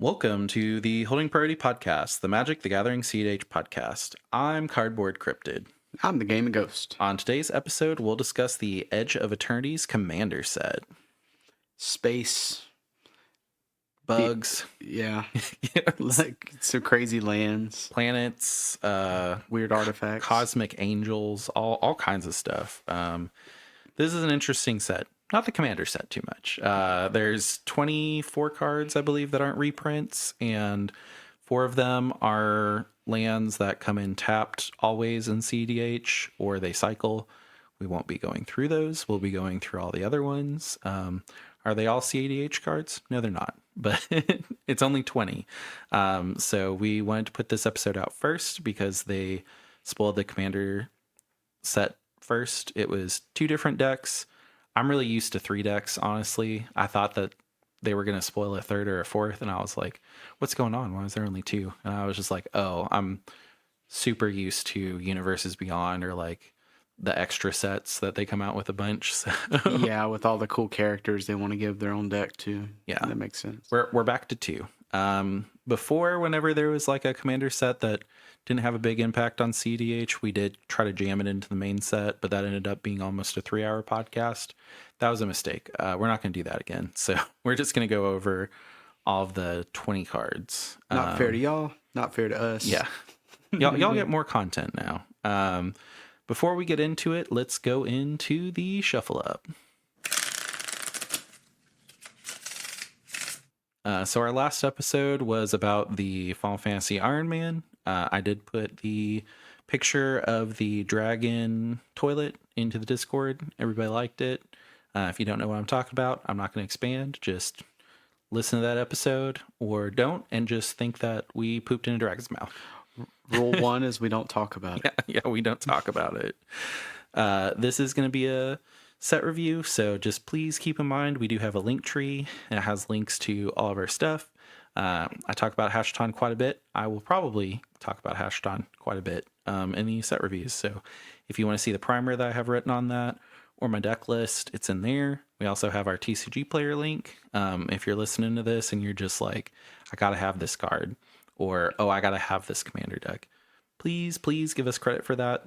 Welcome to the Holding Priority Podcast, the Magic the Gathering CEDH podcast. I'm Cardboard Cryptid. I'm the Game of Ghost. On today's episode, we'll discuss the Edge of Eternities Commander set. Space. Bugs. Yeah. Yes. Like some crazy lands. Planets. Weird artifacts. Cosmic angels. All kinds of stuff. This is an interesting set. Not the Commander set too much. There's 24 cards, I believe, that aren't reprints, and 4 of them are lands that come in tapped always in CDH, or they cycle. We won't be going through those. We'll be going through all the other ones. Are they all CADH cards? No, they're not, but it's only 20. So we wanted to put this episode out first because they spoiled the Commander set first. It was 2 different decks. I'm really used to 3 decks, honestly. I thought that they were going to spoil a 3rd or a 4th, and I was like, what's going on? Why is there only 2? And I was just like, oh, I'm super used to Universes Beyond or like the extra sets that they come out with a bunch. So. Yeah, with all the cool characters they want to give their own deck to. Yeah. That makes sense. We're back to 2. Before, whenever there was like a Commander set that didn't have a big impact on CDH, we did try to jam it into the main set, but that ended up being almost a 3-hour podcast. That was a mistake. We're not going to do that again. So we're just going to go over all of the 20 cards. Not fair to y'all, not fair to us. Yeah. Y'all get more content now. Before we get into it, let's go into the shuffle up. So our last episode was about the Final Fantasy Iron Man. I did put the picture of the dragon toilet into the Discord. Everybody liked it. If you don't know what I'm talking about, I'm not going to expand. Just listen to that episode or don't, and just think that we pooped in a dragon's mouth. Rule 1 is we don't talk about it. Yeah, we don't talk about it. This is going to be a set review, so just please keep in mind we do have a link tree, and it has links to all of our stuff. I talk about Hashton quite a bit. I will probably talk about Hashton quite a bit in the set reviews. So if you want to see the primer that I have written on that or my deck list, it's in there. We also have our TCG player link. If you're listening to this and you're just like, I got to have this card, or, oh, I got to have this Commander deck, please give us credit for that.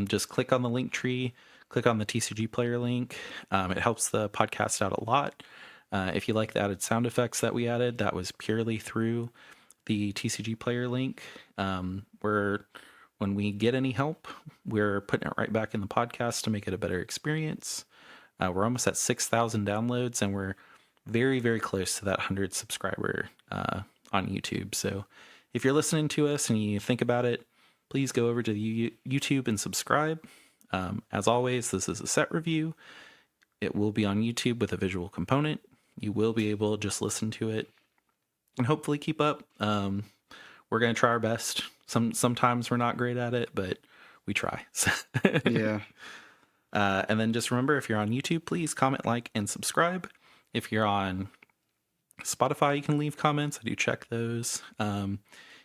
Just click on the link tree, click on the TCG player link. It helps the podcast out a lot. If you like the added sound effects that we added, that was purely through the TCG player link. When we get any help, we're putting it right back in the podcast to make it a better experience. We're almost at 6,000 downloads, and we're very, very close to that 100 subscriber on YouTube. So if you're listening to us and you think about it, please go over to the YouTube and subscribe. As always, this is a set review. It will be on YouTube with a visual component. You will be able to just listen to it and hopefully keep up. We're going to try our best. Sometimes we're not great at it, but we try. Yeah. And then just remember, if you're on YouTube, please comment, like, and subscribe. If you're on Spotify, you can leave comments. I do check those.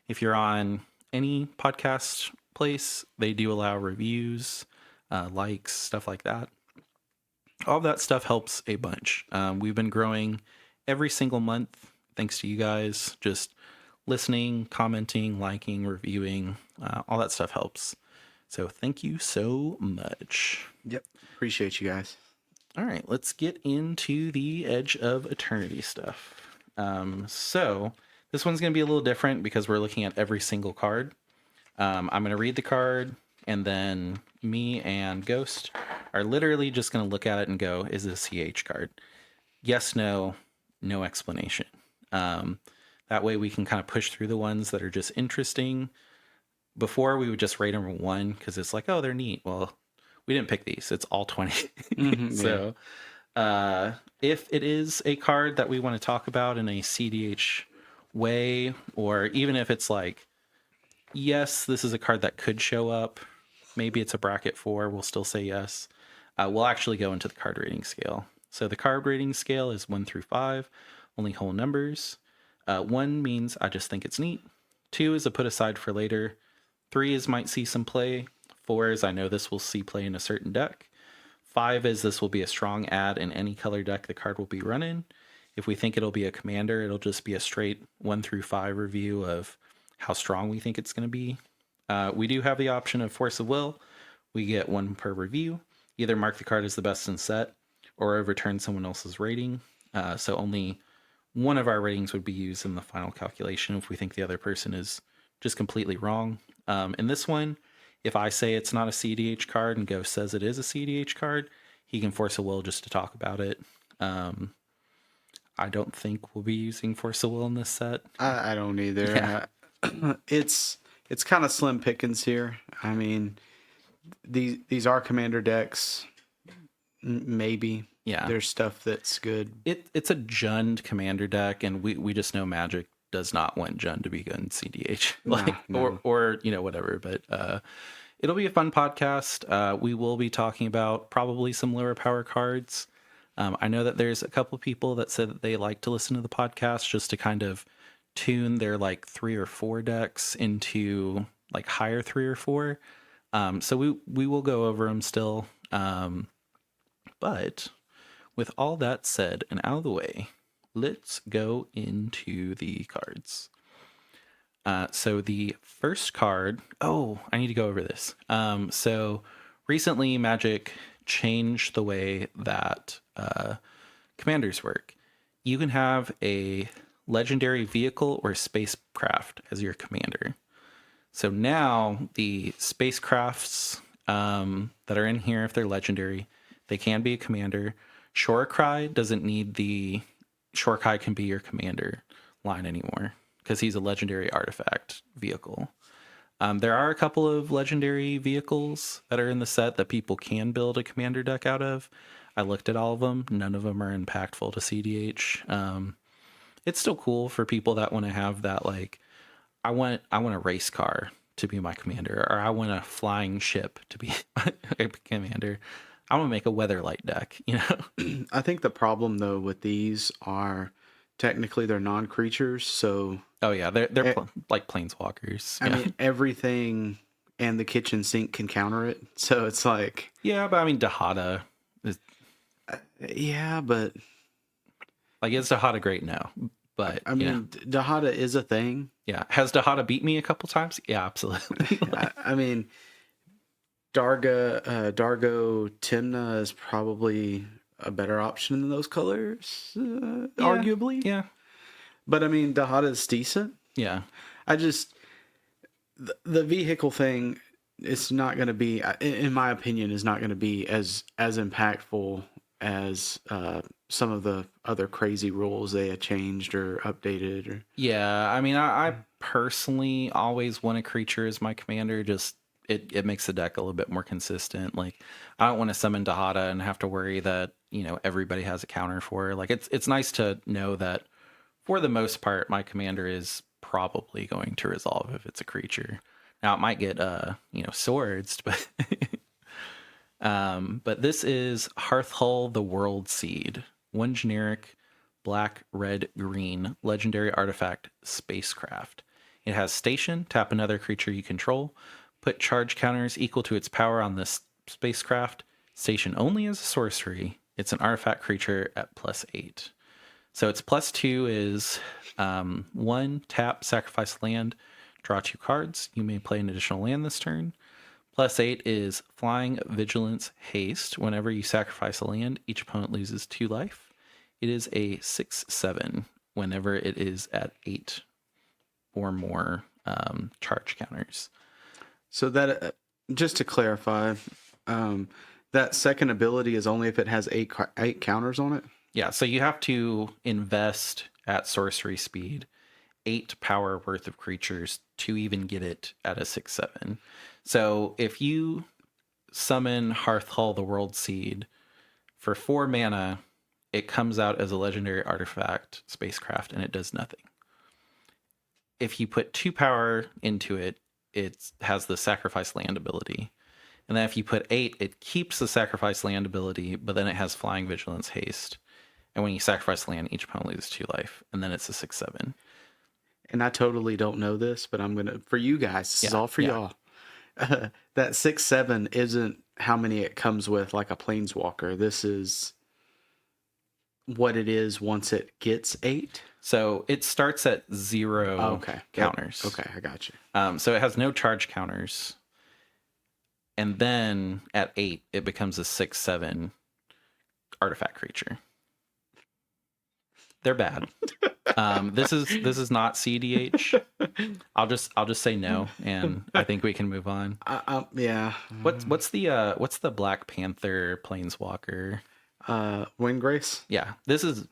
If you're on any podcast place, they do allow reviews, likes, stuff like that. All of that stuff helps a bunch. We've been growing every single month thanks to you guys. Just listening, commenting, liking, reviewing, all that stuff helps. So thank you so much. Yep. Appreciate you guys. All right, let's get into the Edge of Eternity stuff. So this one's going to be a little different because we're looking at every single card. I'm going to read the card, and then me and Ghost are literally just going to look at it and go, is this a CH card? Yes, no, no explanation. That way we can kind of push through the ones that are just interesting. Before, we would just rate them 1 because it's like, oh, they're neat. Well, we didn't pick these. It's all 20. Mm-hmm, So if it is a card that we want to talk about in a CDH way, or even if it's like, yes, this is a card that could show up, maybe it's a bracket 4, we'll still say yes. We'll actually go into the card rating scale. So the card rating scale is 1 through 5, only whole numbers. 1 means I just think it's neat. 2 is a put aside for later. 3 is might see some play. 4 is I know this will see play in a certain deck. 5 is this will be a strong add in any color deck the card will be running. If we think it'll be a commander, it'll just be a straight 1 through 5 review of how strong we think it's going to be. We do have the option of Force of Will. We get 1 per review. Either mark the card as the best in set or overturn someone else's rating. So only one of our ratings would be used in the final calculation if we think the other person is just completely wrong. In this one, if I say it's not a CDH card and Go says it is a CDH card, he can Force a Will just to talk about it. I don't think we'll be using Force of Will in this set. I don't either. Yeah. It's kind of slim pickings here. I mean, these are commander decks. Maybe. Yeah. There's stuff that's good. It's a Jund commander deck, and we just know Magic does not want Jund to be good in CDH. No. Or whatever. But it'll be a fun podcast. We will be talking about probably some lower power cards. I know that there's a couple of people that said that they like to listen to the podcast just to kind of tune their like 3 or 4 decks into like higher 3 or 4. So we will go over them still. But with all that said and out of the way, let's go into the cards. So the first card, I need to go over this. So recently Magic changed the way that commanders work. You can have a legendary vehicle or spacecraft as your commander. So now the spacecrafts that are in here, if they're legendary, they can be a commander. Shorekai doesn't need the Shorekai can be your commander line anymore because he's a legendary artifact vehicle. There are a couple of legendary vehicles that are in the set that people can build a commander deck out of. I looked at all of them. None of them are impactful to CDH. It's still cool for people that want to have that, like, I want a race car to be my commander, or I want a flying ship to be my commander. I want to make a Weatherlight deck, I think the problem though with these are technically they're non-creatures, so Oh yeah, they're like planeswalkers. I mean, everything and the kitchen sink can counter it. So it's like, yeah, but I mean, Dahada is yeah, but like, is Dahada great? No, but I mean, Dahada is a thing. Yeah, has Dahada beat me a couple times? Yeah, absolutely. I mean, Dargo Timna is probably a better option than those colors, arguably. Yeah, but I mean, Dahada is decent. Yeah, I just the vehicle thing. It's not going to be, in my opinion, is not going to be as impactful as some of the other crazy rules they had changed or updated. Or yeah. I mean, I personally always want a creature as my commander. Just it makes the deck a little bit more consistent. Like, I don't want to summon Dahada and have to worry that everybody has a counter for her. Like, it's nice to know that for the most part my commander is probably going to resolve if it's a creature. Now it might get swords, but but this is Hearthhull the World Seed. 1 generic black, red, green legendary artifact spacecraft. It has station, tap another creature you control, put charge counters equal to its power on this spacecraft. Station only as a sorcery. It's an artifact creature at +8. So its +2 is 1, tap, sacrifice land, draw 2 cards. You may play an additional land this turn. +8 is flying, vigilance, haste. Whenever you sacrifice a land, each opponent loses 2 life. It is a 6/7 whenever it is at 8 or more charge counters. So that, just to clarify, that second ability is only if it has 8 counters on it? Yeah, so you have to invest at sorcery speed 8 power worth of creatures to even get it at a 6/7. So if you summon Hearthhull the World Seed for 4 mana, it comes out as a legendary artifact spacecraft and it does nothing. If you put 2 power into it, it has the sacrifice land ability. And then if you put 8, it keeps the sacrifice land ability, but then it has flying, vigilance, haste. And when you sacrifice land, each opponent loses 2 life. And then it's a 6/7. And I totally don't know this, but I'm going to, for you guys, this is all for y'all. That 6/7 isn't how many it comes with, like a planeswalker. This is what it is once it gets 8? So it starts at 0 Okay. counters. Okay, I got you. So it has no charge counters. And then at 8, it becomes a 6/7 artifact creature. They're bad. This is not CDH. I'll just say no, and I think we can move on. Yeah. What's the Black Panther Planeswalker? Windgrace? Yeah, this is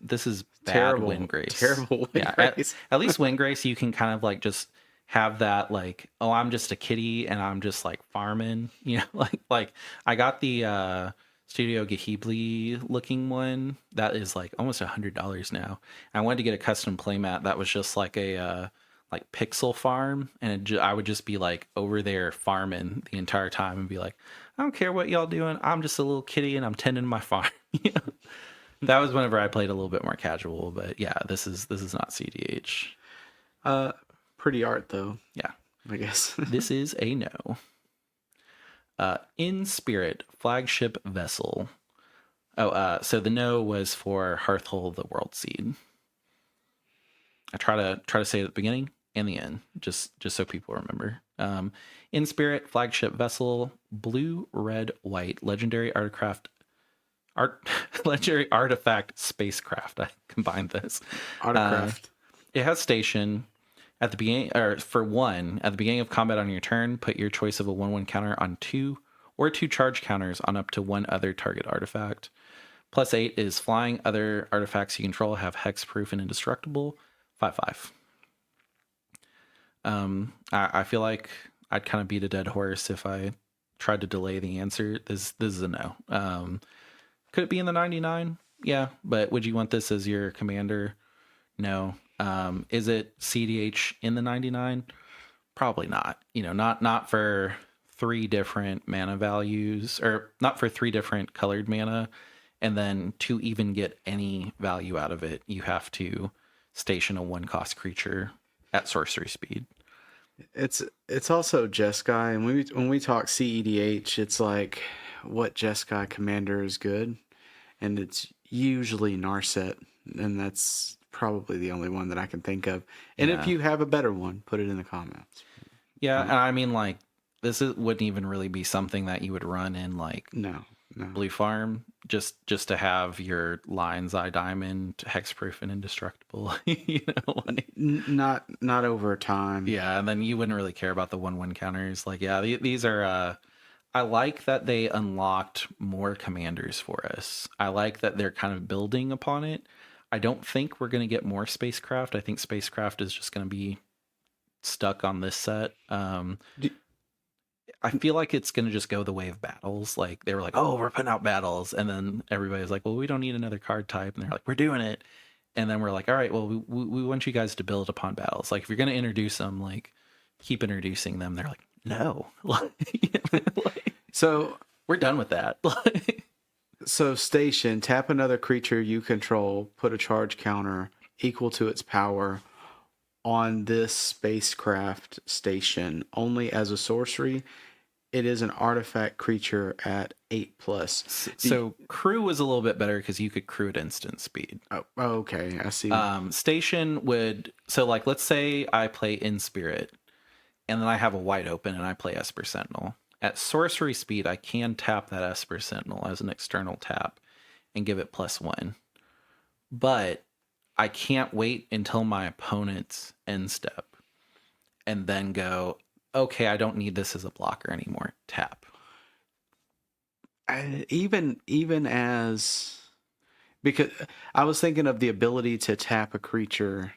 bad Terrible. Windgrace. Terrible Yeah, Windgrace. at least Windgrace, you can kind of like just have that like, oh, I'm just a kitty and I'm just like farming, you know, like I got the Studio Ghibli looking one that is like almost $100 now. I wanted to get a custom playmat that was just like a like pixel farm, and I would just be like over there farming the entire time and be like, I don't care what y'all doing, I'm just a little kitty and I'm tending my farm. You know? That was whenever I played a little bit more casual, but yeah, this is not CDH. Pretty art though, Yeah, I guess. this is a no. In Spirit, flagship vessel. Oh, so the no was for Hearthhole the World Seed. I try to say it at the beginning and the end, just so people remember. In Spirit, flagship vessel, blue, red, white, legendary legendary artifact spacecraft. I combined this. Autocraft. It has station. At the beginning, or for 1, at the beginning of combat on your turn, put your choice of a 1/1 counter on 2 or 2 charge counters on up to 1 other target artifact. +8 is flying. Other artifacts you control have hexproof and indestructible. 5/5. I feel like I'd kind of beat a dead horse if I tried to delay the answer. This is a no. Could it be in the 99? Yeah, but would you want this as your commander? No. Is it CDH in the 99? Probably not. You know, not for 3 different mana values, or not for 3 different colored mana, and then to even get any value out of it, you have to station a 1-cost creature at sorcery speed. It's also Jeskai, and when we talk CEDH, it's like what Jeskai commander is good, and it's usually Narset, and that's probably the only one that I can think of. And if you have a better one, put it in the comments. Yeah, and I mean, like, wouldn't even really be something that you would run in like No. Blue Farm, just to have your Lion's Eye Diamond hexproof and indestructible. You know, like, not over time. yeah, and then you wouldn't really care about the 1/1 counters. Like, yeah, these are. I like that they unlocked more commanders for us. I like that they're kind of building upon it. I don't think we're going to get more spacecraft. I think spacecraft is just going to be stuck on this set. I feel like it's going to just go the way of battles. Like, they were like, oh, we're putting out battles. And then everybody's like, well, we don't need another card type. And they're like, we're doing it. And then we're like, all right, well, we want you guys to build upon battles. Like, if you're going to introduce them, like, keep introducing them. They're like, no. So we're done with that. So station, tap another creature you control, put a charge counter equal to its power on this spacecraft station only as a sorcery. It is an artifact creature at 8+. So crew was a little bit better because you could crew at instant speed. Oh, okay, I see. Station would, so like, let's say I play In Spirit and then I have a wide open and I play Esper Sentinel. At sorcery speed, I can tap that Esper Sentinel as an external tap and give it +1. But I can't wait until my opponent's end step and then go, okay, I don't need this as a blocker anymore. Tap. Even as, because I was thinking of the ability to tap a creature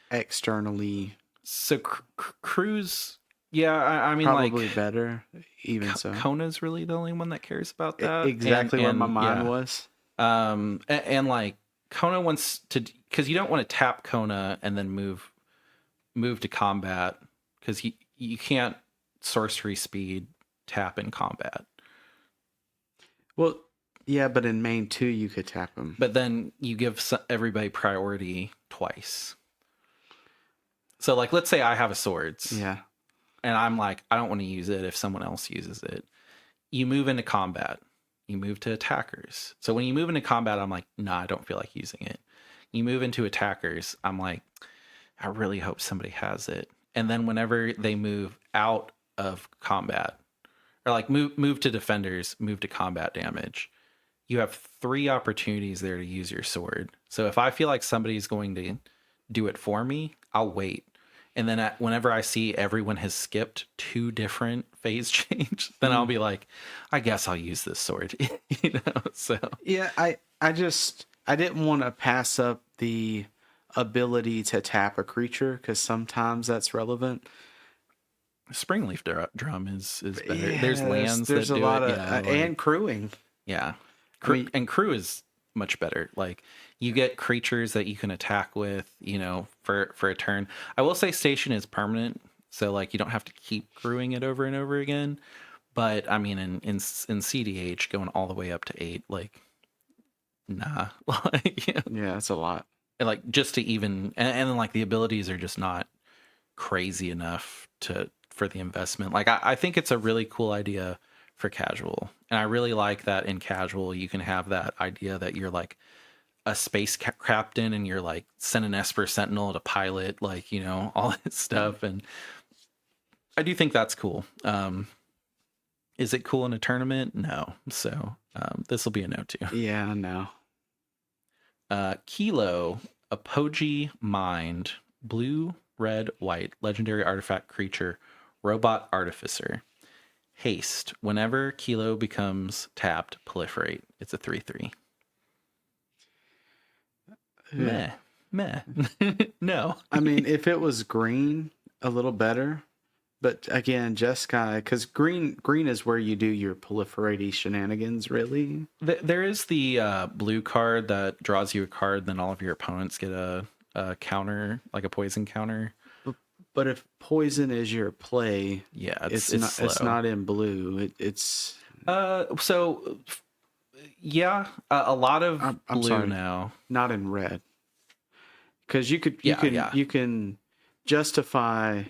externally. So crews, yeah, I mean, probably like, better. Even so, Kona's really the only one that cares about that. Exactly where my mind was. And like, Kona wants to, because you don't want to tap Kona and then move to combat, because you can't sorcery speed tap in combat. Well, yeah, but in main 2 you could tap him. But then you give everybody priority twice. So like, let's say I have a swords. Yeah. And I'm like, I don't want to use it if someone else uses it. You move into combat. You move to attackers. So when you move into combat, I'm like, nah, I don't feel like using it. You move into attackers, I'm like, I really hope somebody has it. And then whenever they move out of combat, or like move to defenders, move to combat damage, you have 3 opportunities there to use your sword. So if I feel like somebody's going to do it for me, I'll wait. And then whenever I see everyone has skipped 2 different phase change, then I'll be like, I guess I'll use this sword. So Yeah, I didn't want to pass up the ability to tap a creature because sometimes that's relevant. Springleaf Drum is better. Yeah, there's lands there's that a do lot it. of Yeah, and crewing. yeah. I mean, And crew is much better. Like you get creatures that you can attack with, for a turn. I will say station is permanent, so like you don't have to keep crewing it over and over again. But I mean, in CDH, going all the way up to 8, like, nah, like, yeah, that's a lot. and like just to even, and then like the abilities are just not crazy enough for the investment. Like I think it's a really cool idea for casual, and I really like that in casual you can have that idea that you're like a space captain and you're like send an Esper Sentinel to pilot, like all this stuff, and I do think that's cool. Is it cool in a tournament? No. So this will be a no too. Yeah, no. Kilo Apogee Mind, blue, red, white, legendary artifact creature, robot artificer. Haste. Whenever Kilo becomes tapped, proliferate. It's a 3/3. Yeah. Meh. No. I mean, if it was green, a little better. But again, Jeskai, because green is where you do your proliferate shenanigans, really. There is the blue card that draws you a card, then all of your opponents get a counter, like a poison counter. But if poison is your play, Yeah, it's it's not. slow. It's not in blue. It's so yeah, a lot of I'm blue sorry, now. not in red. Because you Yeah. can justify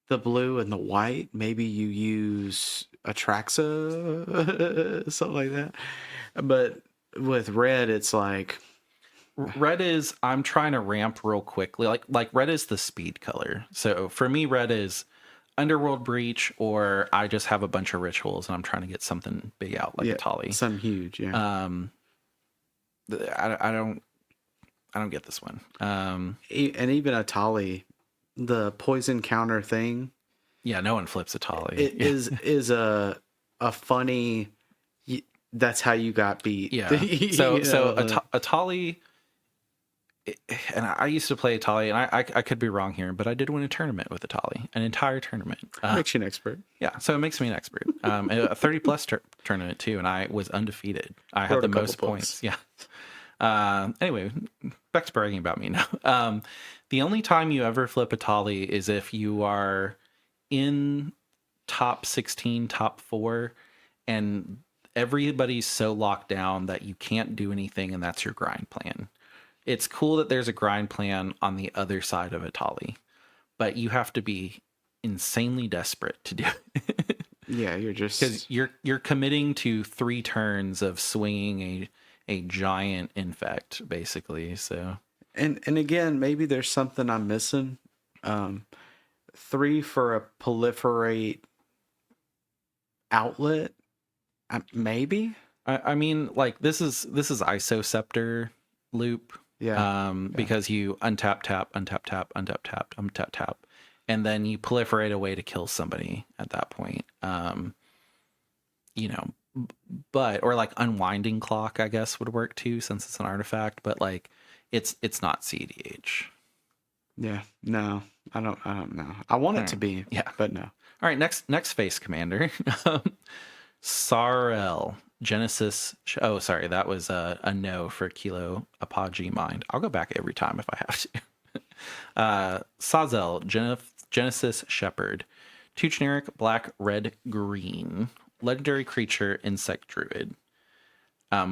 the blue and the white. Maybe you use Atraxa, something like that. But with red, it's like Red is I'm trying to ramp real quickly. Like red is the speed color. So for me, red is Underworld Breach, or I just have a bunch of rituals and I'm trying to get something big out, like a Tali. something huge. Yeah. I don't get this one. And even a Tali, the poison counter thing. Yeah, no one flips a Tali. It is a funny. That's how you got beat. Yeah. So a Tali. And I used to play Atali, and I could be wrong here, but I did win a tournament with Atali, an entire tournament. Makes you an expert. Yeah, so it makes me an expert. A 30-plus tournament, too, and I was undefeated. I had the most points. Yeah. Anyway, back to bragging about me now. The only time you ever flip Atali is if you are in top 16, top 4, and everybody's so locked down that you can't do anything, and that's your grind plan. It's cool that there's a grind plan on the other side of Atali, but you have to be insanely desperate to do it. Yeah, you're just because you're committing to 3 turns of swinging a giant infect, basically. So and again, maybe there's something I'm missing. 3 for a proliferate outlet, maybe. I mean, like this is ISO Scepter loop. Yeah. Because you untap tap, untap tap, untap tap, untap tap, and then you proliferate a way to kill somebody at that point. But or like unwinding clock, I guess would work too, since it's an artifact. But like, it's not CDH. Yeah. No, I don't know. I want it to be. Yeah, but no. All right, next face commander, Sarel. Genesis. Oh, sorry, that was a no for Kilo Apogee Mind. I'll go back every time if I have to. Sazel, Genesis Shepherd. 2 generic, black, red, green. Legendary creature, insect druid.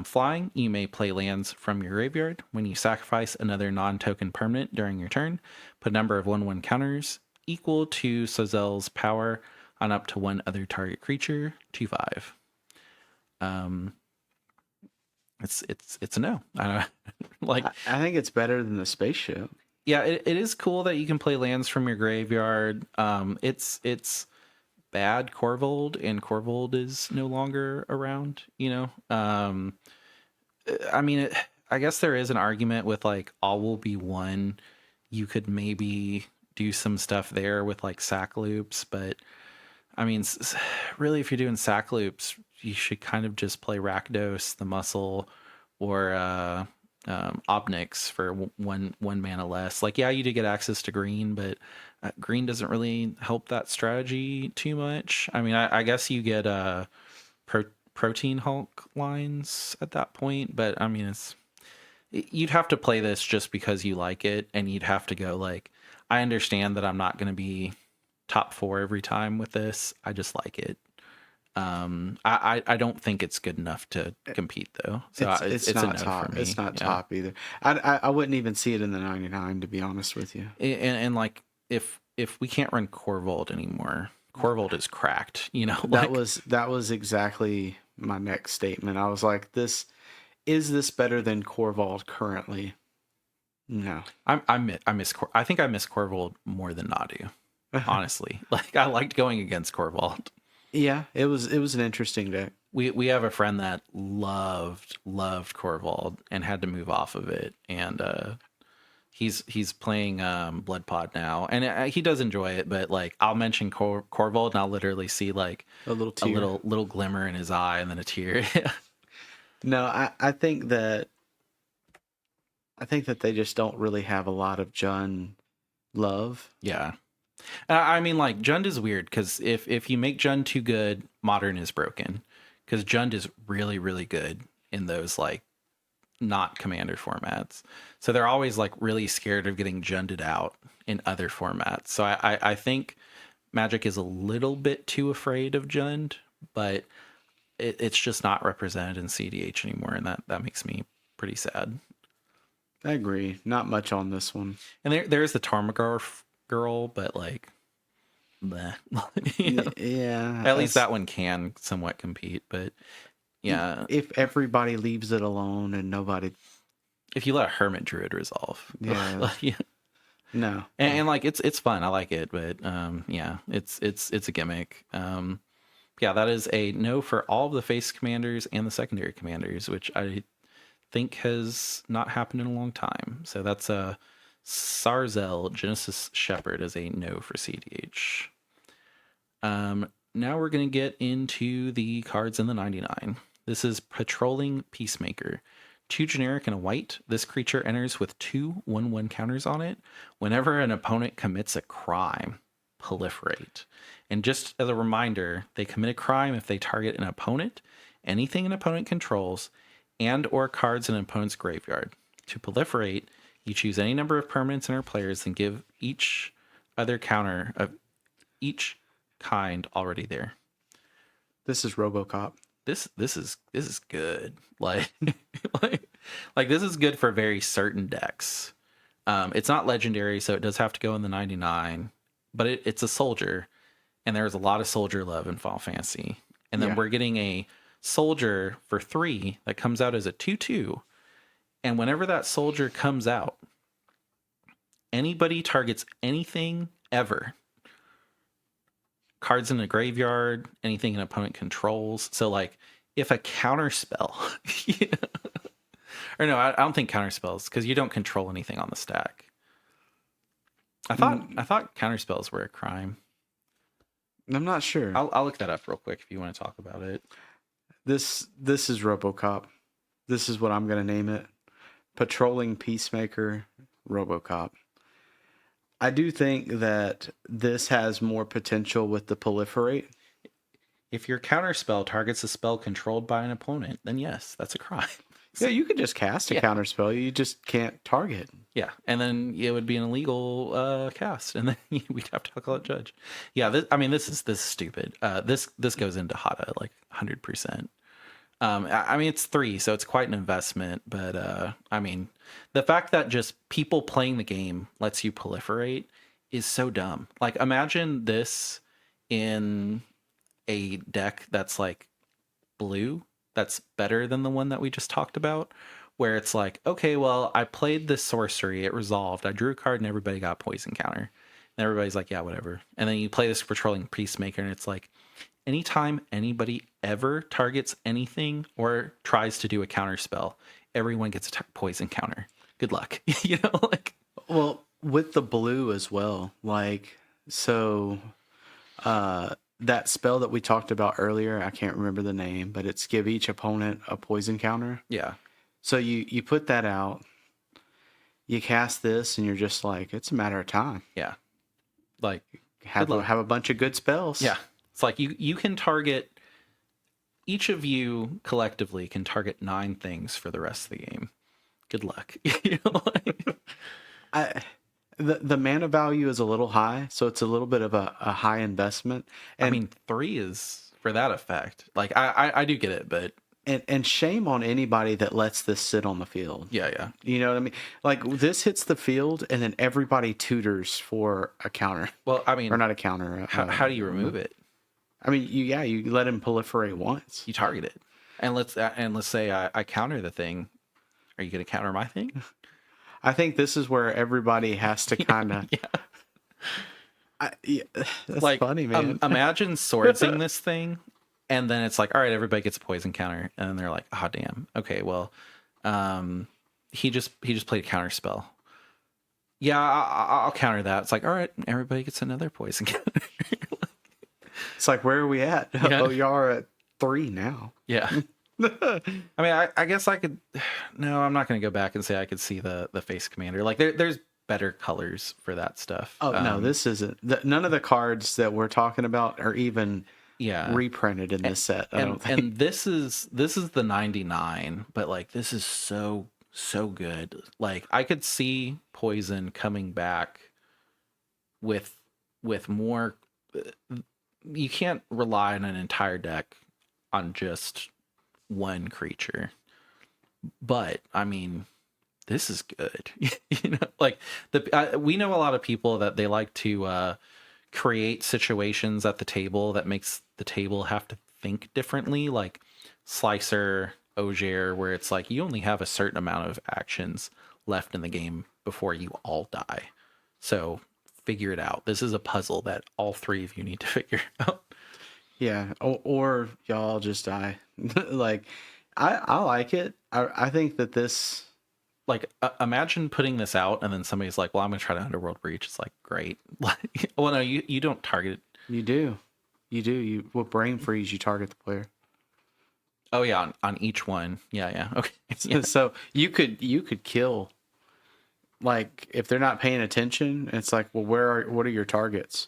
Flying, you may play lands from your graveyard. When you sacrifice another non-token permanent during your turn, put a number of 1/1 counters equal to Sazel's power on up to 1 other target creature, 2/5. Um, it's a no. I don't like. I think it's better than the spaceship. Yeah, it is cool that you can play lands from your graveyard. It's bad Corvold, and Corvold is no longer around. I mean, I guess there is an argument with like all will be one. You could maybe do some stuff there with like sack loops, but I mean, really, if you're doing sack loops, you should kind of just play Rakdos, the muscle, or Obnix for one mana less. Like, yeah, you do get access to green, but green doesn't really help that strategy too much. I mean, I guess you get protein Hulk lines at that point, but I mean, you'd have to play this just because you like it, and you'd have to go like, I understand that I'm not going to be top 4 every time with this. I just like it. I don't think it's good enough to compete though. So It's it's not a no top. for me. It's not Yeah. top either. I wouldn't even see it in the 99, to be honest with you. And like if we can't run Corvold anymore, Corvold is cracked. That was exactly my next statement. I was like, is this better than Corvold currently? No. I miss I think I miss Corvold more than Nadu. Honestly, like I liked going against Corvold. Yeah, it was an interesting deck. We have a friend that loved Corvold and had to move off of it, and he's playing Blood Pod now, and he does enjoy it. But like I'll mention Corvold, and I'll literally see like A little tear. a little glimmer in his eye, and then a tear. No, I think that they just don't really have a lot of Jund love. Yeah. I mean, like Jund is weird because if you make Jund too good, Modern is broken. Because Jund is really really good in those like not commander formats. So they're always like really scared of getting Junded out in other formats. So I think Magic is a little bit too afraid of Jund, but it's just not represented in CDH anymore, and that makes me pretty sad. I agree. Not much on this one. And there's the Tarmogoyf girl, but like, bleh. Yeah. At least that one can somewhat compete, but yeah. If everybody leaves it alone and nobody, If you let a Hermit Druid resolve, Yeah. yeah. no. And like it's fun, I like it, but yeah, it's a gimmick. Yeah, that is a no for all of the face commanders and the secondary commanders, which I think has not happened in a long time. So that's a Sarzel Genesis Shepherd as a no for CDH. Now we're going to get into the cards in the 99. This is Patrolling Peacemaker. 2 generic and a white. This creature enters with 2 1/1 counters on it. Whenever an opponent commits a crime, proliferate. And just as a reminder, they commit a crime if they target an opponent, anything an opponent controls, and or cards in an opponent's graveyard. To proliferate, you choose any number of permanents and or players and give each other counter of each kind already there. This is RoboCop. This is good. Like like this is good for very certain decks. It's not legendary, so it does have to go in the 99, but it's a soldier, and there's a lot of soldier love in Final Fantasy. And then we're getting a soldier for 3 that comes out as a 2/2. And whenever that soldier comes out, anybody targets anything ever. Cards in a graveyard, anything an opponent controls. So like if a counter spell or no, I don't think counter spells, because you don't control anything on the stack. I thought counter spells were a crime. I'm not sure. I'll look that up real quick if you want to talk about it. This is RoboCop. This is what I'm going to name it. Patrolling Peacemaker, RoboCop. I do think that this has more potential with the proliferate. If your counter spell targets a spell controlled by an opponent, then yes, that's a crime. Yeah, you could just cast a counter spell. You just can't target. Yeah, and then it would be an illegal cast, and then we'd have to call it judge. Yeah, this is stupid. This goes into Hada like 100%. I mean, it's 3, so it's quite an investment. But I mean, the fact that just people playing the game lets you proliferate is so dumb. Like, imagine this in a deck that's like blue that's better than the one that we just talked about, where it's like, okay, well, I played this sorcery, it resolved, I drew a card, and everybody got a poison counter. And everybody's like, yeah, whatever. And then you play this patrolling peacemaker, and it's like, anytime anybody ever targets anything or tries to do a counter spell, everyone gets a poison counter. Good luck. You know, like, Well, with the blue as well, like, so that spell that we talked about earlier, I can't remember the name, but it's give each opponent a poison counter. yeah, So you put that out, you cast this, and you're just like, it's a matter of time. yeah. Like, Have a bunch of good spells. yeah. It's like you can target, each of you collectively can target 9 things for the rest of the game. Good luck. You know, like, The mana value is a little high, so it's a little bit of a high investment. And I mean, 3 is for that effect. Like, I do get it, but and shame on anybody that lets this sit on the field. yeah. You know what I mean? Like, this hits the field, and then everybody tutors for a counter. Well, I mean, Or not a counter. how do you remove it? I mean, you let him proliferate once. You target it, and let's say I counter the thing. Are you going to counter my thing? I think this is where everybody has to kind of. Yeah. That's like, funny, man. Imagine swordsing this thing, and then it's like, all right, everybody gets a poison counter, and then they're like, oh damn, okay, well, he just played a counter spell. Yeah, I'll counter that. It's like, all right, everybody gets another poison counter. It's like, where are we at? Yeah. Oh, y'all are at 3 now. Yeah. I mean, I guess I could. No, I'm not going to go back and say I could see the face commander. Like, there's better colors for that stuff. Oh no, this isn't. None of the cards that we're talking about are even reprinted in this set. I don't think. And this is the 99, but like, this is so good. Like, I could see poison coming back with more. You can't rely on an entire deck on just one creature, but I mean, this is good. You know, like, we know a lot of people that they like to create situations at the table that makes the table have to think differently, like Slicer, Ogier, where it's like you only have a certain amount of actions left in the game before you all die. So figure it out. This is a puzzle that all 3 of you need to figure out. Yeah, or y'all just die. Like, I like it. I think that this. Like, imagine putting this out and then somebody's like, well, I'm going to try to Underworld Breach. It's like, great. Like, well, no, you don't target. You do. You with Brain Freeze, you target the player. Oh yeah, on each one. Yeah. Okay. Yeah. So you could kill. Like, if they're not paying attention, it's like, well, what are your targets?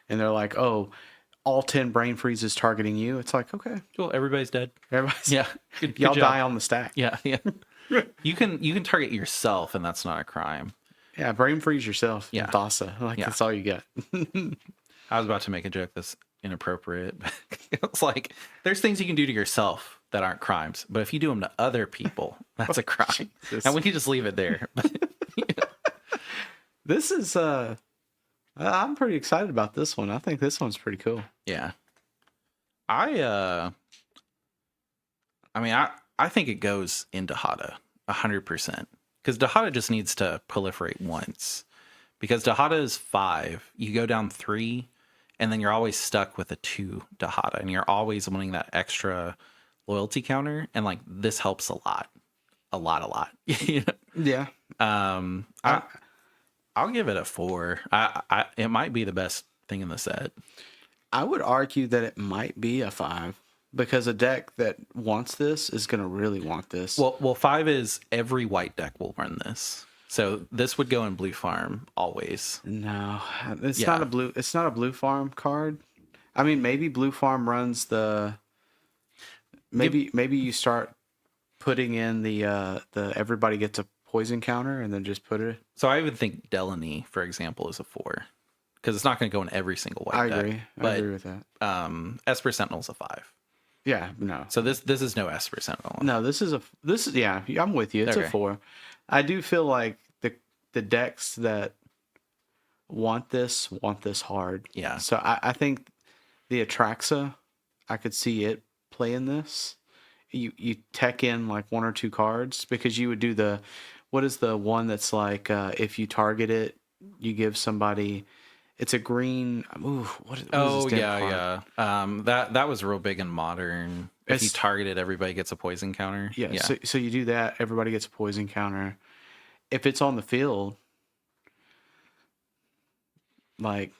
And they're like, oh, all 10 Brain Freezes targeting you. It's like, okay, Cool. Everybody's dead. everybody's Yeah. Good y'all job. die on the stack. Yeah. You can target yourself, and that's not a crime. Yeah, Brain Freeze yourself. Yeah. Thassa. Like, Yeah. that's all you got. I was about to make a joke that's inappropriate. But it's like, there's things you can do to yourself that aren't crimes, but if you do them to other people, that's a crime. Jesus. And we can just leave it there. This is I'm pretty excited about this one. I think this one's pretty cool. Yeah. I mean, I think it goes into Dahada 100%, because Dahada just needs to proliferate once, because Dahada is 5. You go down 3, and then you're always stuck with a 2 Dahada, and you're always wanting that extra loyalty counter, and like, this helps a lot. You know? Yeah. I'll give it a 4. It might be the best thing in the set. I would argue that it might be a 5, because a deck that wants this is going to really want this. Well, 5 is every white deck will run this. So this would go in blue farm always. No, it's not a blue. It's not a blue farm card. I mean, maybe blue farm runs the. Maybe you start putting in the everybody gets a poison counter and then just put it. So I even think Delaney, for example, is a 4, because it's not going to go in every single white deck. I agree with that. Esper Sentinel's a 5. Yeah, no. So this is no Esper Sentinel. No, this is yeah. I'm with you. It's Okay. a 4. I do feel like the decks that want this hard. Yeah. So I think the Atraxa, I could see it playing this. you tech in like one or two cards, because you would do the, what is the one that's like, if you target it, you give somebody, it's a green. Ooh, what is this Oh damn yeah, card? yeah. That was real big in Modern. If you It's target it, everybody gets a poison counter. yeah. Yeah. So you do that, everybody gets a poison counter. If it's on the field, like,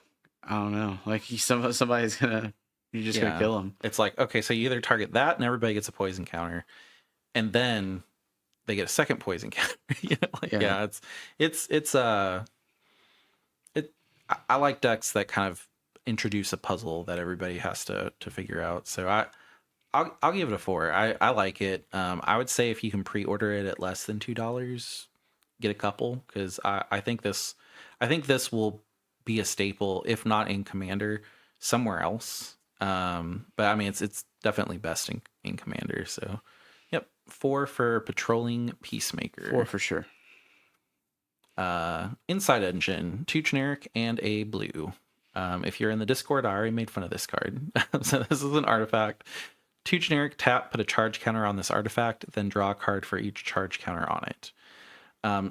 I don't know, like somebody's gonna, you're just gonna Yeah. kill them. It's like, okay, so you either target that and everybody gets a poison counter, and then they get a second poison counter. Like, Yeah. yeah, it's it I like decks that kind of introduce a puzzle that everybody has to figure out. So I'll give it a 4. I like it. I would say if you can pre-order it at less than $2, get a couple, because I think this will be a staple, if not in Commander, somewhere else. But I mean, it's definitely best in Commander. So, yep, 4 for Patrolling Peacemaker. 4 for sure. Inside Engine, 2 generic and a blue. If you're in the Discord, I already made fun of this card. So this is an artifact. 2 generic, tap, put a charge counter on this artifact, then draw a card for each charge counter on it.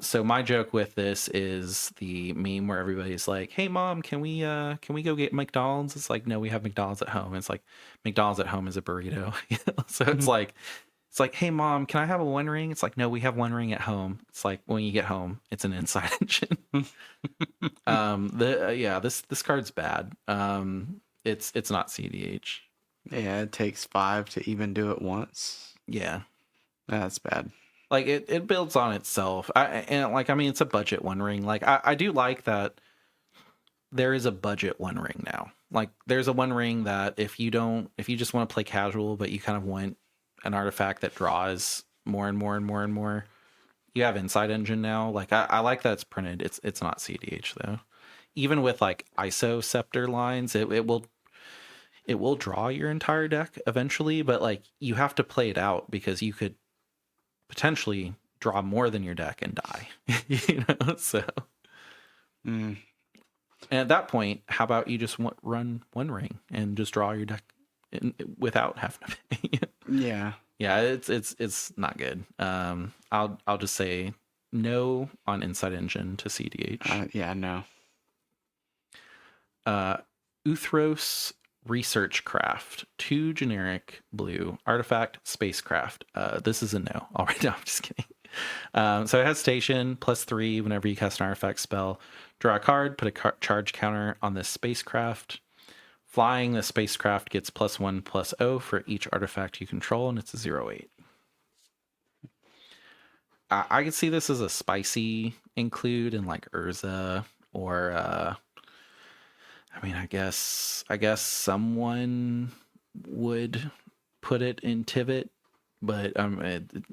So my joke with this is the meme where everybody's like, "Hey mom, can we go get McDonald's?" It's like, "No, we have McDonald's at home." It's like McDonald's at home is a burrito. So it's like, "Hey mom, can I have a One Ring?" It's like, "No, we have One Ring at home." It's like, when you get home, it's an Inside Engine. This card's bad. It's not CDH. Yeah, it takes 5 to even do it once. Yeah. That's bad. Like it builds on itself. I mean, it's a budget One Ring. Like I do like that there is a budget One Ring now. Like there's a One Ring that if you just want to play casual, but you kind of want an artifact that draws more and more and more and more, you have Inside Engine now. Like I like that it's printed. It's not CDH though. Even with like ISO Scepter lines, it will draw your entire deck eventually, but like you have to play it out because you could potentially draw more than your deck and die. So Mm. and at that point, how about you just run One Ring and just draw your deck without having to pay? Yeah. Yeah, it's not good. I'll just say no on Inside Engine to CDH. Yeah, no. Uthros Research Craft, 2 generic blue artifact spacecraft. This is a no already. No, I'm just kidding. So it has station +3 whenever you cast an artifact spell. Draw a card, put a charge counter on this spacecraft. Flying, the spacecraft gets +1/+0 for each artifact you control, and it's a 0/8. I could see this as a spicy include in like Urza, or I mean, I guess someone would put it in Tivit, but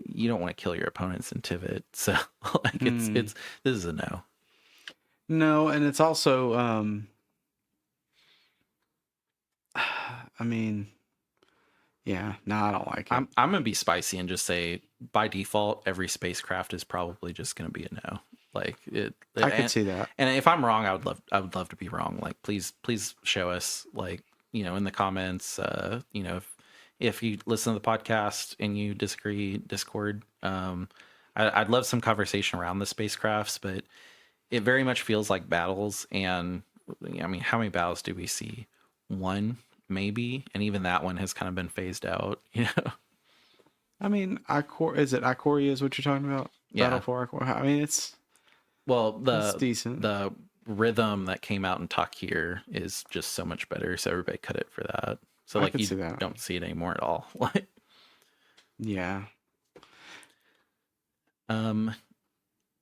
you don't want to kill your opponents in Tivit, so like it's this is a no. No, and it's also I mean, yeah, no, I don't like it. I'm gonna be spicy and just say by default every spacecraft is probably just gonna be a no. Like I could see that. And if I'm wrong, I would love to be wrong. Like please show us, like, in the comments. If you listen to the podcast and you disagree, Discord. I'd love some conversation around the spacecrafts, but it very much feels like battles. And I mean, how many battles do we see? One, maybe, and even that one has kind of been phased out. I mean, is it Ikoria is what you're talking about? Yeah. Battle for Ikoria. I mean, it's decent. The rhythm that came out in Takir is just so much better, so everybody cut it for that. So like you don't see it anymore at all. Yeah.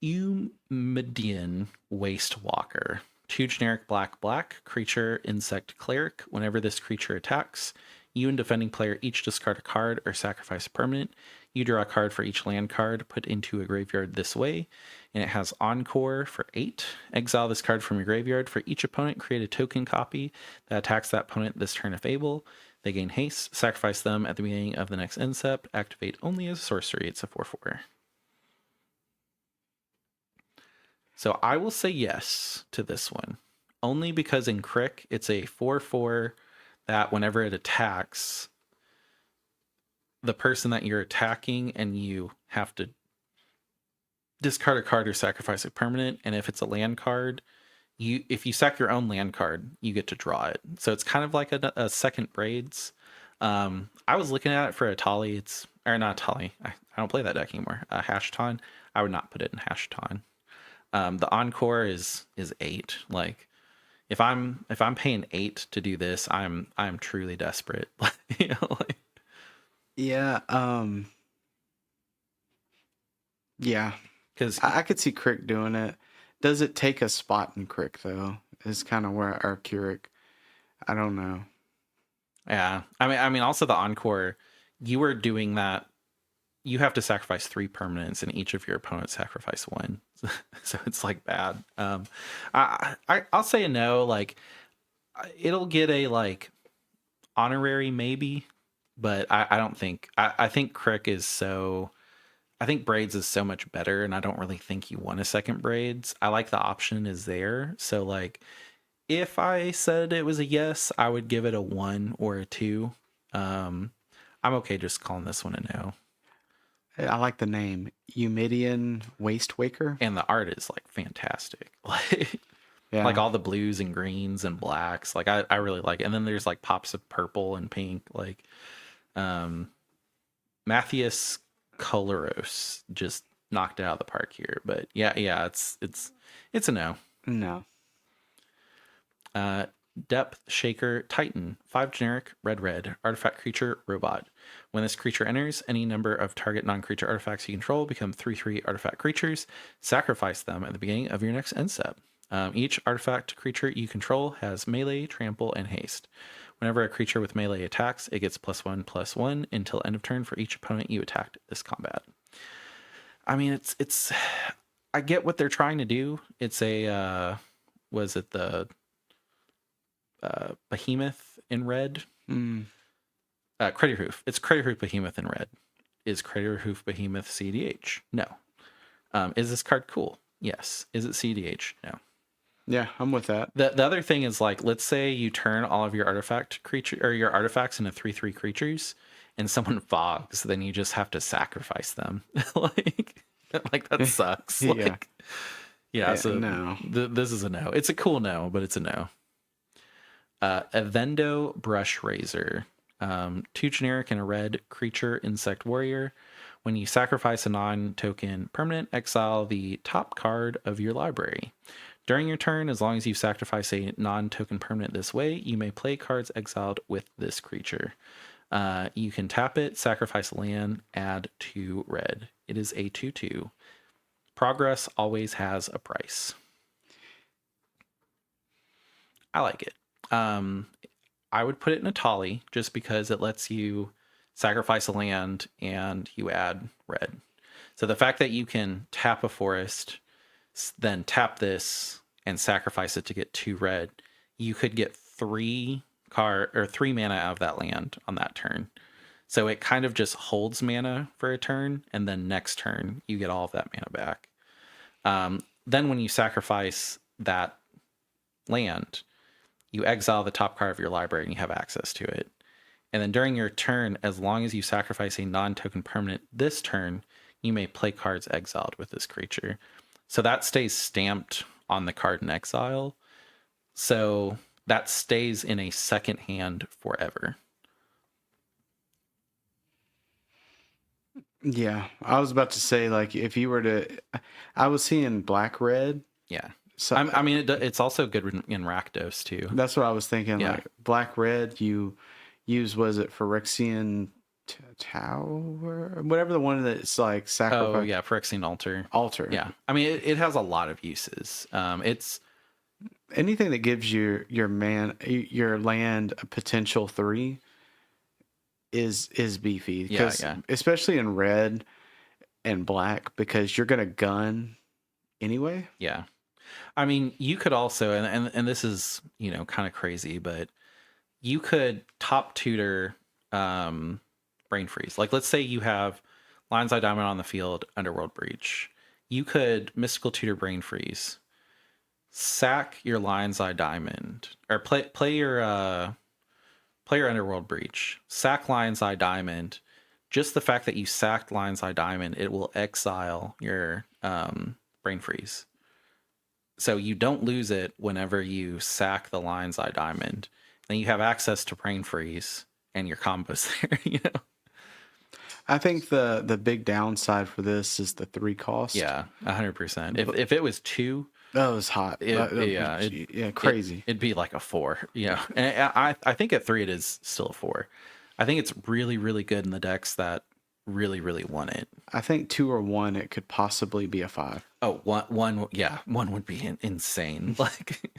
Umedian Waste Walker, 2 generic black creature insect cleric. Whenever this creature attacks, you and defending player each discard a card or sacrifice a permanent. You draw a card for each land card put into a graveyard this way, and it has Encore for 8. Exile this card from your graveyard. For each opponent, create a token copy that attacks that opponent this turn if able. They gain haste. Sacrifice them at the beginning of the next end step. Activate only as a sorcery. It's a 4/4. So I will say yes to this one, only because in Crick it's a 4/4 that whenever it attacks, the person that you're attacking, and you have to discard a card or sacrifice a permanent. And if it's a land card, if you sack your own land card, you get to draw it. So it's kind of like a second Braids. I was looking at it for a Tali. Or not Tali. I don't play that deck anymore. Hashton. I would not put it in Hashton. The Encore is 8. Like, if I'm paying 8 to do this, I'm truly desperate. You know, like, Yeah. Yeah. because I could see Crick doing it. Does it take a spot in Crick though? Is kind of where our Keurig. I don't know. yeah, I mean, also the Encore, you were doing that. You have to sacrifice 3 permanents, and each of your opponents sacrifice 1. So it's like bad. I'll say a no. Like, it'll get a like honorary maybe, but I don't think. I think Crick is so. I think Braids is so much better, and I don't really think you want a second Braids. I like the option is there. So like, if I said it was a yes, I would give it a 1 or a 2. I'm okay just calling this one a no. I like the name Eumidian Waste Waker. And the art is like fantastic. Like, Yeah. like all the blues and greens and blacks. Like, I really like it. And then there's like pops of purple and pink. Like, Matthias Coloros just knocked it out of the park here. But yeah, it's a no. No. Depth Shaker Titan, 5 generic, red, artifact creature, robot. When this creature enters, any number of target non-creature artifacts you control become 3/3 artifact creatures. Sacrifice them at the beginning of your next end step. Each artifact creature you control has melee, trample, and haste. Whenever a creature with melee attacks, it gets +1/+1 until end of turn for each opponent you attacked this combat. I mean, it's I get what they're trying to do. It's a was it the Behemoth in red? Crater Hoof. It's Crater Hoof Behemoth in red. Is Crater Hoof Behemoth CDH? No. Is this card cool? Yes. Is it CDH? No. Yeah, I'm with that. The other thing is, like, let's say you turn all of your artifact creature or your artifacts into 3/3 creatures, and someone fogs, then you just have to sacrifice them. like that sucks. Yeah. Like, yeah. So no. This is a no. It's a cool no, but it's a no. Avendo Brush Razor. 2 generic and a red creature insect warrior. When you sacrifice a non-token permanent, exile the top card of your library. During your turn, as long as you sacrifice a non-token permanent this way, you may play cards exiled with this creature. You can tap it, sacrifice land, add 2 red. It is a 2/2. Progress always has a price. I like it. I would put it in a Tali just because it lets you sacrifice a land and you add red. So the fact that you can tap a forest, then tap this and sacrifice it to get 2 red, you could get 3 mana out of that land on that turn. So it kind of just holds mana for a turn, and then next turn you get all of that mana back. Then when you sacrifice that land, you exile the top card of your library and you have access to it. And then during your turn, as long as you sacrifice a non-token permanent this turn, you may play cards exiled with this creature. So that stays stamped on the card in exile. So that stays in a second hand forever. Yeah, I was about to say, like, if you were to, I was seeing black red. Yeah. So I mean, it's also good in Rakdos too. That's what I was thinking. Yeah. Like black red, you use, was it Phyrexian Tower, whatever the one that's like sacrifice. Oh yeah, Phyrexian Altar. Altar. Yeah, I mean, it has a lot of uses. It's anything that gives your land a potential 3 is beefy. Yeah. Especially in red and black, because you're gonna gun anyway. Yeah. I mean, you could also, and this is, kind of crazy, but you could top tutor Brain Freeze. Like, let's say you have Lion's Eye Diamond on the field, Underworld Breach. You could Mystical Tutor Brain Freeze, sack your Lion's Eye Diamond, or play your Underworld Breach, sack Lion's Eye Diamond, just the fact that you sacked Lion's Eye Diamond, it will exile your Brain Freeze. So you don't lose it whenever you sack the Lion's Eye Diamond. Then you have access to Brain Freeze and your combos there, you know? I think the big downside for this is the 3 cost. Yeah, 100%. If it was 2, that was hot. Crazy. It'd be like a 4. Yeah, and I think at 3 it is still a 4. I think it's really, really good in the decks that really, really want it. I think 2 or 1 it could possibly be a 5. Oh, one, yeah, 1 would be insane. Like,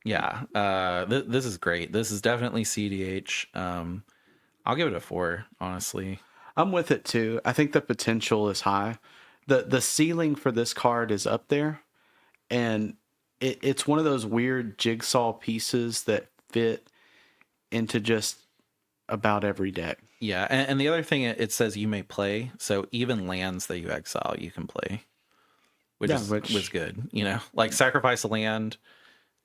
yeah, this is great. This is definitely CDH. I'll give it a 4, honestly. I'm with it too. I think the potential is high. The ceiling for this card is up there, and it's one of those weird jigsaw pieces that fit into just about every deck. Yeah, and the other thing, it says you may play, so even lands that you exile, you can play, which was good. You know, like sacrifice a land,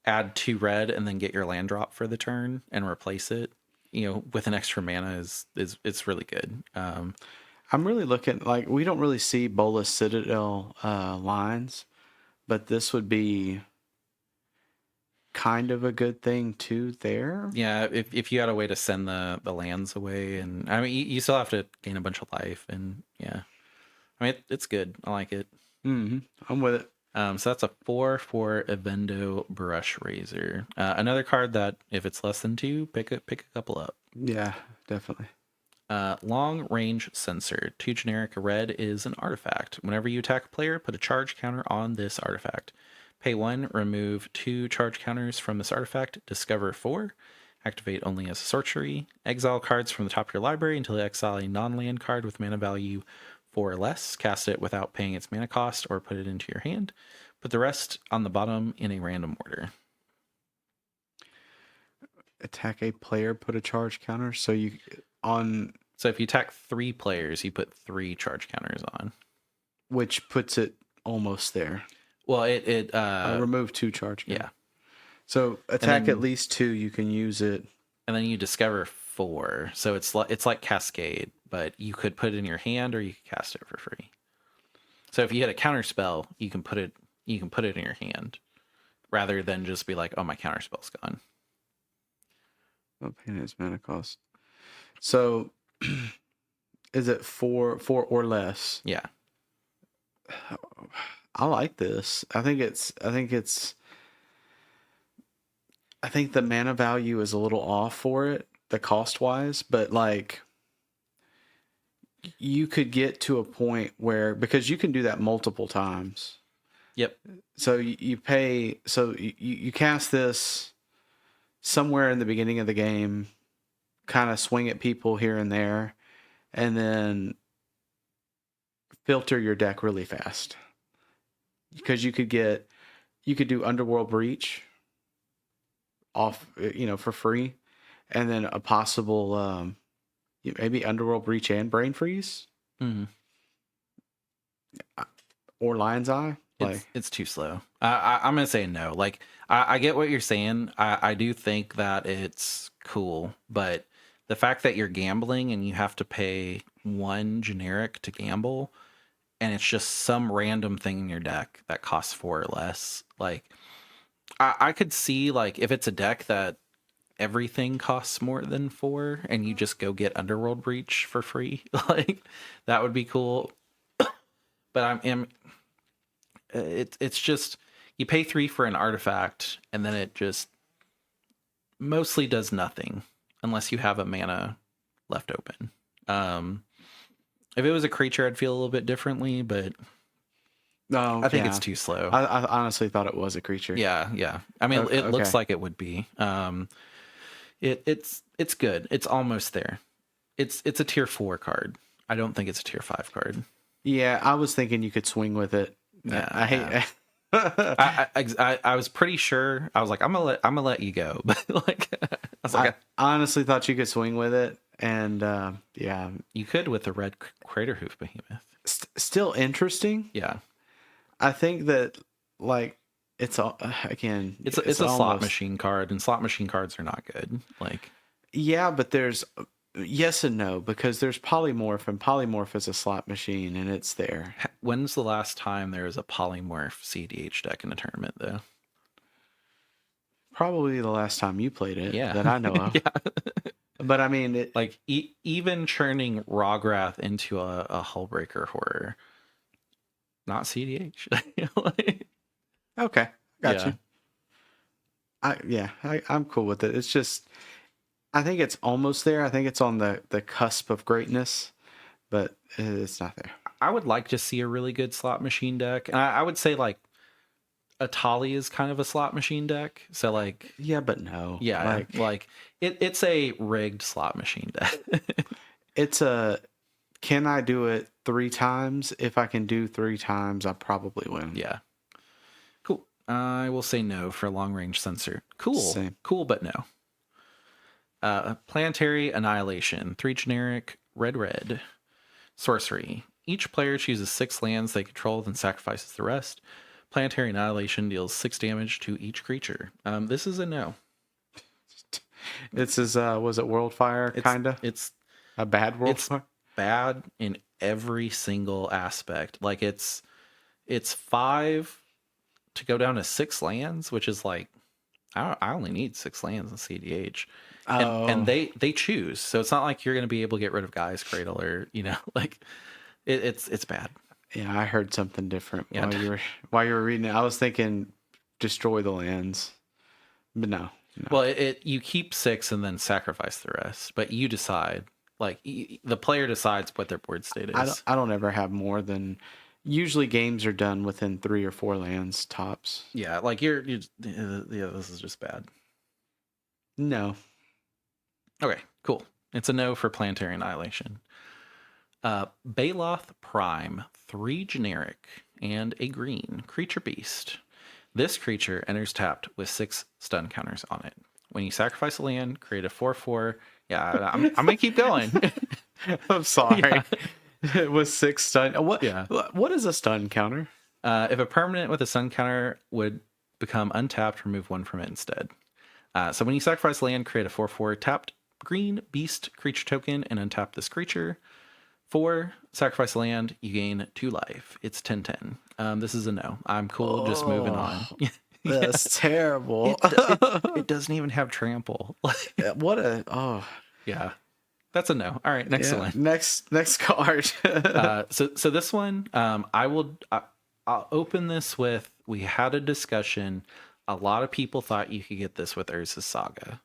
add 2 red, and then get your land drop for the turn and replace it. You know, with an extra mana is it's really good. I'm really looking, like, we don't really see Bolas Citadel lines, but this would be kind of a good thing too there. Yeah, if you had a way to send the lands away, and I mean you still have to gain a bunch of life, and yeah, I mean it's good. I like it. Mm-hmm. I'm with it. So that's a 4 for Evendo Brush Razor. Another card that if it's less than 2, pick a couple up. Yeah, definitely. Long Range Sensor. 2 generic, red is an artifact. Whenever you attack a player, put a charge counter on this artifact. Pay 1, remove 2 charge counters from this artifact. Discover 4. Activate only as a sorcery. Exile cards from the top of your library until you exile a non-land card with mana value 4 or less. Cast it without paying its mana cost or put it into your hand. Put the rest on the bottom in a random order. Attack a player, put a charge counter. So if you attack 3 players, you put 3 charge counters on. Which puts it almost there. Well, it remove 2 charge counters. Yeah. So attack at least 2, you can use it. And then you discover 4. So it's like Cascade, but you could put it in your hand or you could cast it for free. So if you hit a counter spell, you can put it in your hand rather than just be like, oh, my counter spell's gone. Not paying its mana cost. So is it 4 or less? Yeah. I like this. I think the mana value is a little off for it, the cost wise, but like you could get to a point where, because you can do that multiple times. Yep. So you pay, so you cast this somewhere in the beginning of the game, kind of swing at people here and there, and then filter your deck really fast. Because you could do Underworld Breach off, for free, and then a possible maybe Underworld Breach and Brain Freeze, or Lion's Eye. It's too slow. I'm gonna say no. Like I get what you're saying. I do think that it's cool, but the fact that you're gambling and you have to pay 1 generic to gamble, and it's just some random thing in your deck that costs 4 or less. Like I could see, like, if it's a deck that everything costs more than 4 and you just go get Underworld Breach for free, like that would be cool. But it's just, you pay 3 for an artifact and then it just mostly does nothing unless you have a mana left open. If it was a creature, I'd feel a little bit differently, but I think it's too slow. I honestly thought it was a creature. Yeah. I mean, it looks like it would be. It's good. It's almost there. It's a tier 4 card. I don't think it's a tier 5 card. Yeah, I was thinking you could swing with it. Yeah, I hate. I was pretty sure. I was like, I'm gonna let you go, but like, I honestly thought you could swing with it, and yeah, you could with the red Crater Hoof Behemoth. Still interesting. Yeah, I think that, like, it's again, it's a slot machine card, and slot machine cards are not good. Like, yeah, but there's Yes and no, because there's polymorph, and polymorph is a slot machine, and it's there. When's the last time there was a polymorph CDH deck in a tournament, though? Probably the last time you played it Yeah. that I know of. Yeah. But I mean, Like, even churning Rawgrath into a Hullbreaker horror, not CDH. Like, okay, got yeah. you. I'm cool with it. It's just, I think it's almost there. I think it's on the cusp of greatness, but it's not there. I would like to see a really good slot machine deck. And I would say, like, Atali is kind of a slot machine deck. So, like, Yeah, but no. yeah, like it's a rigged slot machine deck. It's a, can I do it 3 times? If I can do 3 times, I probably win. Yeah. Cool. I will say no for long range sensor. Cool. Same. Cool, but no. Planetary Annihilation. 3 generic, red. Sorcery. Each player chooses 6 lands they control, then sacrifices the rest. Planetary Annihilation deals 6 damage to each creature. This is a no. This is, was it Worldfire, kinda? It's A bad it's Worldfire? bad in every single aspect. Like, it's 5 to go down to 6 lands, which is like, I only need 6 lands in CDH. And they choose. So it's not like you're going to be able to get rid of Guy's Cradle, or, like, it's bad. Yeah, I heard something different Yeah. while you were reading it. I was thinking destroy the lands. But no. Well, you keep 6 and then sacrifice the rest, but you decide. Like, the player decides what their board state is. I don't ever have more than, usually games are done within 3 or 4 lands tops. Yeah, like yeah, this is just bad. No. Okay, cool. It's a no for Planetary Annihilation. Baloth Prime, 3 generic and a green creature beast. This creature enters tapped with 6 stun counters on it. When you sacrifice a land, create a 4/4. Yeah, I'm gonna keep going. I'm sorry. Yeah. It was 6 stun. What? Yeah. What is a stun counter? If a permanent with a stun counter would become untapped, remove 1 from it instead. So when you sacrifice land, create a 4/4 tapped green beast creature token and untap this creature. 4, sacrifice land, you gain 2 life. It's 10/10. This is a no. I'm cool just moving on. That's terrible. It doesn't even have trample. What a Yeah. That's a no. All right, next one. Next card. So this one, I'll open this with, we had a discussion. A lot of people thought you could get this with Urza's Saga.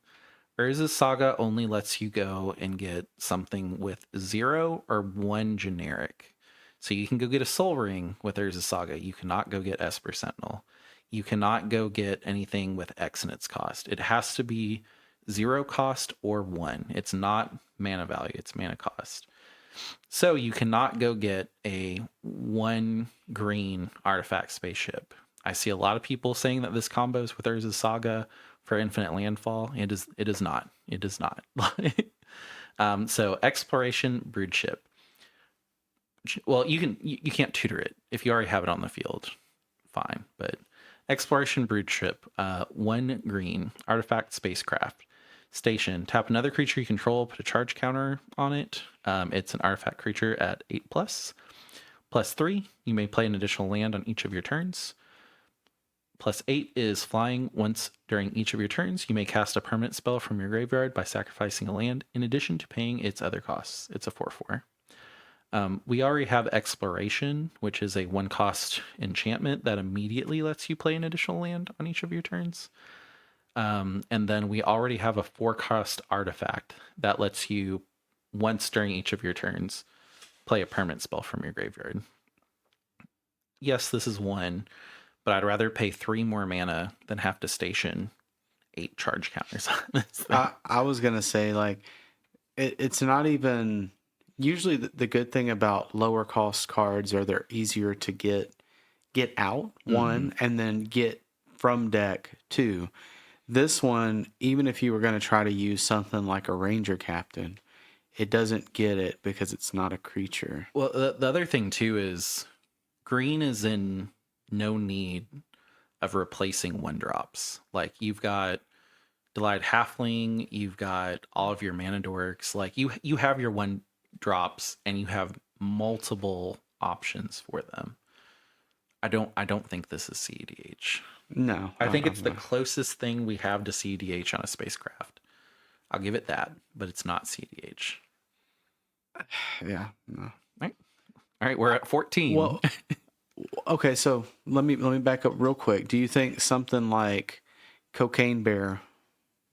Urza's Saga only lets you go and get something with 0 or 1 generic. So you can go get a Soul Ring with Urza's Saga. You cannot go get Esper Sentinel. You cannot go get anything with X in its cost. It has to be 0 cost or 1. It's not mana value, it's mana cost. So you cannot go get a 1 green artifact spaceship. I see a lot of people saying that this combos with Urza's Saga for infinite landfall. It is not. It does not. So Exploration Broodship. Well, you can't tutor it if you already have it on the field. Fine, but Exploration Broodship, 1 green artifact spacecraft station. Tap another creature you control. Put a charge counter on it. It's an artifact creature at 8+. +3. You may play an additional land on each of your turns. +8 is flying. Once during each of your turns, you may cast a permanent spell from your graveyard by sacrificing a land in addition to paying its other costs. It's a 4/4. We already have Exploration, which is a 1-cost enchantment that immediately lets you play an additional land on each of your turns. And then we already have a 4-cost artifact that lets you, once during each of your turns, play a permanent spell from your graveyard. Yes, this is 1, but I'd rather pay 3 more mana than have to station 8 charge counters on this thing. I was gonna say, like, it's not even. Usually, the good thing about lower cost cards are they're easier to get out, 1, and then get from deck 2. This one, even if you were going to try to use something like a Ranger Captain, it doesn't get it because it's not a creature. Well, the other thing too is green is in no need of replacing 1-drops. Like, you've got Delayed Halfling, you've got all of your mana dorks. Like you have your 1 drops and you have multiple options for them. I don't think this is CEDH. No, I think it's the closest thing we have to CEDH on a spacecraft. I'll give it that, but it's not CEDH. Yeah, no. All right, we're at 14. Well, okay, so let me back up real quick. Do you think something like Cocaine Bear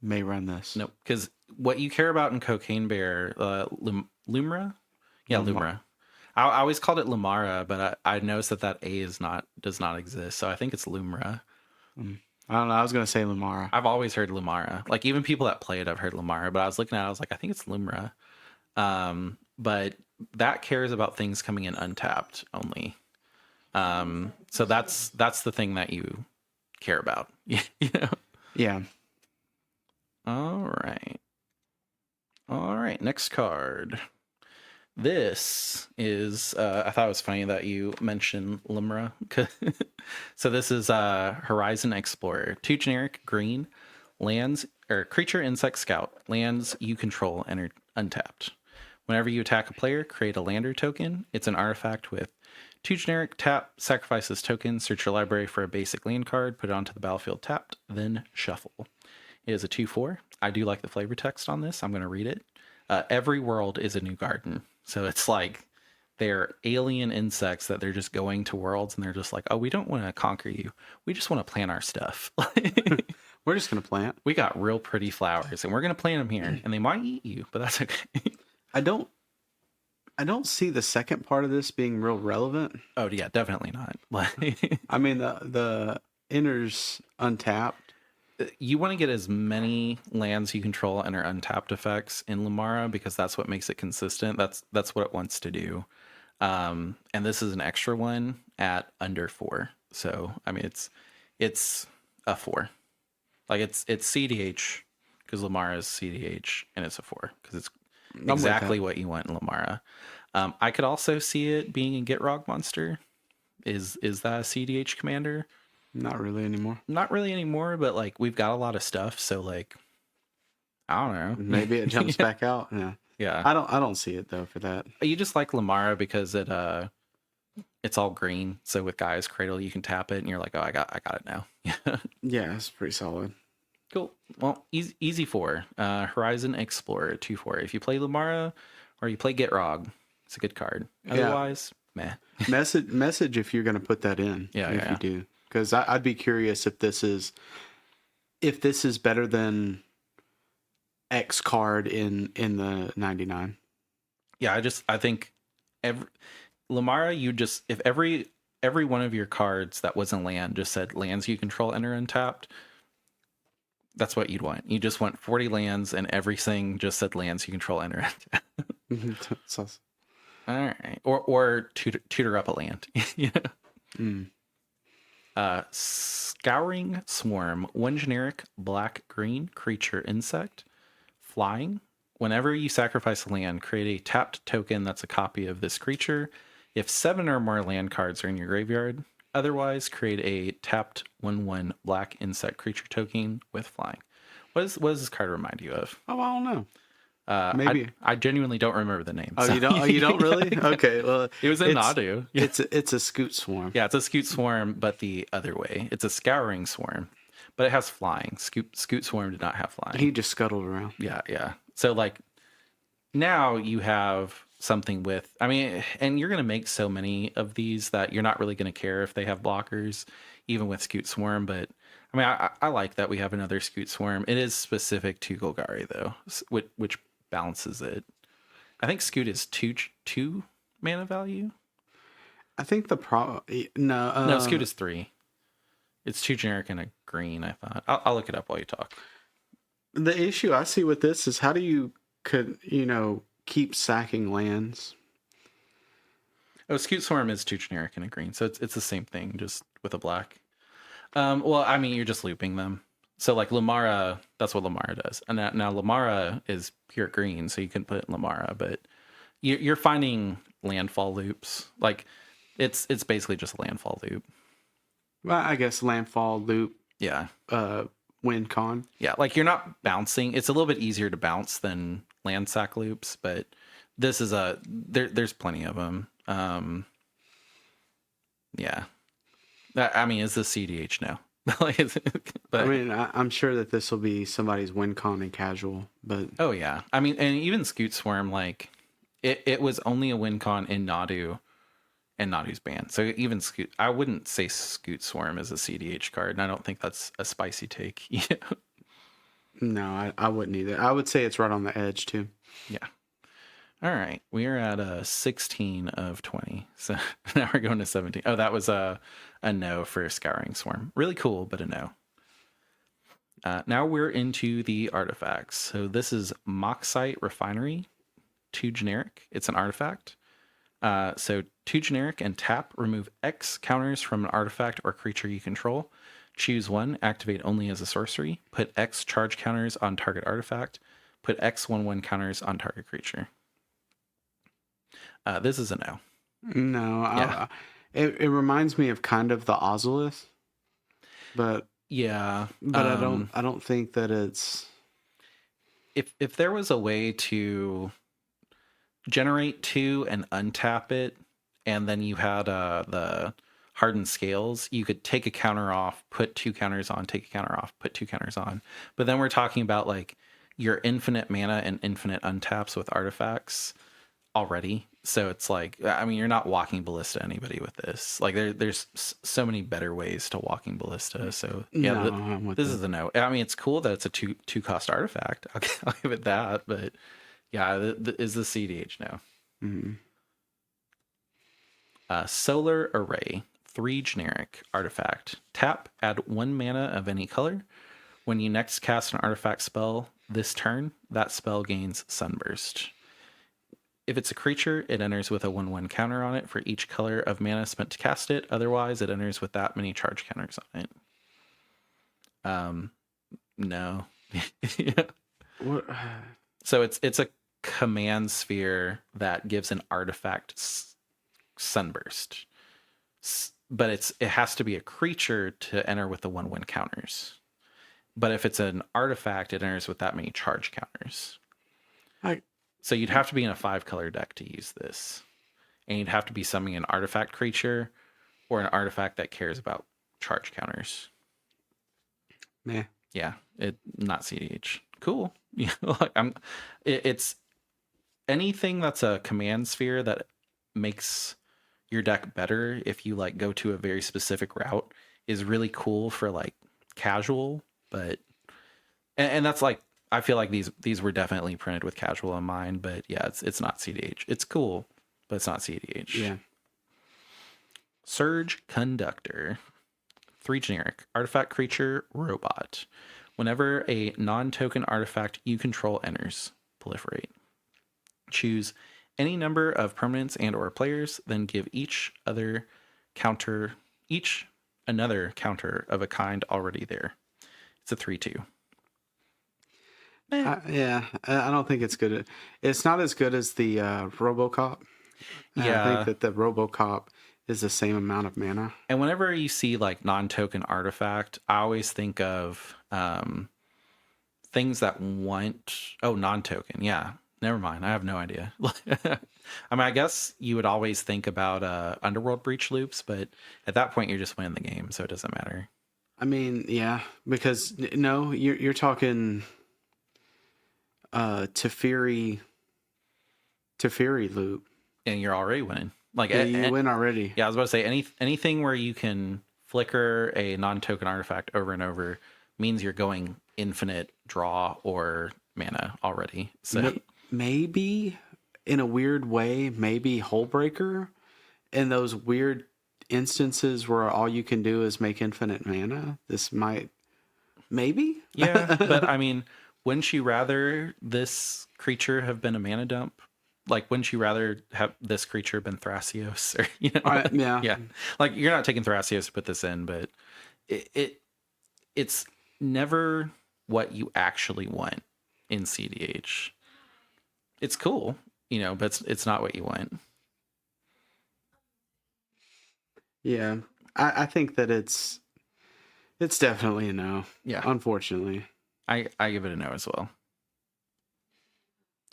may run this? Nope, because what you care about in Cocaine Bear, Lumra? Yeah, Lumra. I always called it Lumara, but I noticed that A does not exist, so I think it's Lumra. I don't know. I was going to say Lumara. I've always heard Lumara. Like, even people that play it, I've heard Lumara, but I was looking at it, I was like, I think it's Lumra. But that cares about things coming in untapped only. So that's the thing that you care about. You know? Yeah. All right. Next card. This is, I thought it was funny that you mentioned Limra. So this is Horizon Explorer. 2 generic green lands, or creature insect scout. Lands you control and are untapped. Whenever you attack a player, create a lander token. It's an artifact with 2 generic, tap, sacrifice this token, search your library for a basic land card, put it onto the battlefield tapped, then shuffle. It is a 2/4. I do like the flavor text on this. I'm going to read it. Every world is a new garden. So it's like they're alien insects that they're just going to worlds and they're just like, oh, we don't want to conquer you. We just want to plant our stuff. We're just going to plant. We got real pretty flowers and we're going to plant them here and they might eat you, but that's okay. I don't see the second part of this being real relevant. Oh yeah, definitely not. I mean, the enters untapped. You want to get as many lands you control and are untapped effects in Lamara because that's what makes it consistent. That's what it wants to do. And this is an extra one at under 4. So I mean it's a 4. Like it's CDH because Lamara is CDH and it's a 4 because it's exactly what you want in Lamara. I could also see it being a Gitrog monster. Is that a CDH commander? Not really anymore. Not really anymore, but like we've got a lot of stuff, so like I don't know. Maybe it jumps back out. Yeah. Yeah. I don't see it though for that. You just like Lamara because it's all green. So with Gaia's Cradle you can tap it and you're like, oh I got it now. Yeah, it's pretty solid. Cool. Well, easy 4. Horizon Explorer 2/4. If you play Lamara or you play Gitrog, it's a good card. Otherwise, meh. Message if you're gonna put that in. Yeah, if you do. Because I'd be curious if this is better than X card in the 99. Yeah, I think Lamara, if every one of your cards that wasn't land just said lands you control enter untapped, that's what you'd want. You just want 40 lands and everything just said lands you control enter untapped. All right, or tutor up a land. Yeah. Scouring Swarm, 1 generic black-green creature insect, flying. Whenever you sacrifice a land, create a tapped token that's a copy of this creature. If 7 or more land cards are in your graveyard, otherwise create a tapped 1/1 black insect creature token with flying. What does this card remind you of? Oh, I don't know. Maybe I genuinely don't remember the name. Oh, so. You don't really? Okay, well, it was in Nadu. Yeah. It's a Scoot Swarm. Yeah, it's a Scoot Swarm, but the other way. It's a Scouring Swarm, but it has flying. Scoot Swarm did not have flying. He just scuttled around. Yeah. So like now you have something with. I mean, and you're gonna make so many of these that you're not really gonna care if they have blockers, even with Scoot Swarm. But I mean, I like that we have another Scoot Swarm. It is specific to Golgari though, which balances it. I think Scoot is two mana value. I think no, Scoot is 3. It's 2 generic and a green. I thought I'll look it up while you talk. The issue I see with this is how do you keep sacking lands? Oh, Scoot Swarm is 2 generic and a green, so it's the same thing, just with a black. Well, I mean, you're just looping them. So like Lamara, that's what Lamara does. And now Lamara is pure green, so you can put Lamara, but you're finding landfall loops. Like it's basically just a landfall loop. Well, I guess landfall loop. Yeah. win con. Yeah, like you're not bouncing. It's a little bit easier to bounce than land sack loops, but this is there's plenty of them. Yeah. I mean, is this CDH now? Like, I but mean, I'm sure that this will be somebody's win con in casual, but oh yeah. I mean, and even Scoot Swarm, like it was only a win con in Nadu and Nadu's ban. So even Scoot, I wouldn't say Scoot Swarm is a CDH card, and I don't think that's a spicy take. no, I wouldn't either. I would say it's right on the edge too. Yeah. All right. We are at 16 of 20. So now we're going to 17. Oh, that was a no for Scouring Swarm. Really cool, but a no. Now we're into the artifacts. So this is Moxite Refinery, 2 generic. It's an artifact. So 2 generic and tap, remove X counters from an artifact or creature you control. Choose 1, activate only as a sorcery. Put X charge counters on target artifact. Put X 1/1 counters on target creature. This is a no. No, Yeah. it reminds me of kind of the Ozolith, but Yeah. I don't think that it's. If there was a way to generate 2 and untap it, and then you had the hardened scales, you could take a counter off, put 2 counters on, take a counter off, put 2 counters on. But then we're talking about like your infinite mana and infinite untaps with artifacts already. So it's like, I mean, you're not walking ballista anybody with this. Like there's so many better ways to walking ballista. So yeah, No, this is a no. I mean, it's cool that it's a two cost artifact. I'll give it that. But yeah, is the CDH now. Mm-hmm. Solar Array, 3 generic artifact. Tap, add 1 mana of any color. When you next cast an artifact spell this turn, that spell gains Sunburst. If it's a creature, it enters with a 1/1 counter on it for each color of mana spent to cast it. Otherwise, it enters with that many charge counters on it. No. Yeah. What? So it's a command sphere that gives an artifact Sunburst, but it has to be a creature to enter with the 1/1 counters. But if it's an artifact, it enters with that many charge counters. So you'd have to be in a 5-color deck to use this. And you'd have to be summoning an artifact creature or an artifact that cares about charge counters. Meh. Yeah, not CDH. Cool. Yeah, like it's anything that's a command sphere that makes your deck better if you like go to a very specific route is really cool for like casual, but and that's like I feel like these were definitely printed with casual in mind, but yeah, it's not CDH. It's cool, but it's not CDH. Yeah. Surge Conductor, 3 generic artifact creature robot. Whenever a non-token artifact you control enters, proliferate. Choose any number of permanents and or players, then give each another counter of a kind already there. It's a 3/2. Yeah, I don't think it's good. It's not as good as the RoboCop. Yeah, I think that the RoboCop is the same amount of mana. And whenever you see like non-token artifact, I always think of things that want non-token. Yeah, never mind. I have no idea. I mean, I guess you would always think about Underworld Breach loops, but at that point you're just winning the game, so it doesn't matter. I mean, yeah, because no, you're talking Teferi loop. And you're already winning. Like yeah, you win already. Yeah, I was about to say anything where you can flicker a non-token artifact over and over means you're going infinite draw or mana already. So maybe in a weird way, maybe Hullbreaker in those weird instances where all you can do is make infinite mana. This might maybe. Yeah, but I mean, wouldn't you rather this creature have been a mana dump? Like, wouldn't you rather have this creature been Thrasios? Or yeah, yeah. Like, you're not taking Thrasios to put this in, but it's never what you actually want in CDH. It's cool, but it's not what you want. Yeah, I think that it's It's definitely a no. Yeah, Unfortunately. I give it a no as well.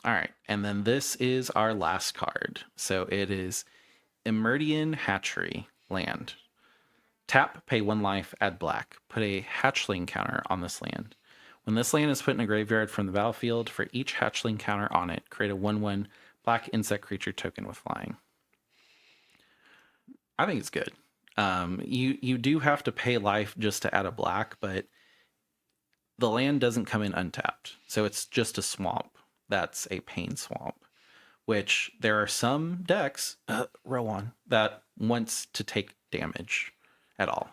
All right, and then this is our last card. So it is Emerdian Hatchery land. Tap, pay 1 life, add black. Put a hatchling counter on this land. When this land is put in a graveyard from the battlefield, for each hatchling counter on it, create a 1/1 black insect creature token with flying. I think it's good. You do have to pay life just to add a black, but the land doesn't come in untapped. So it's just a swamp. That's a pain swamp, which there are some decks, Rowan, that wants to take damage at all.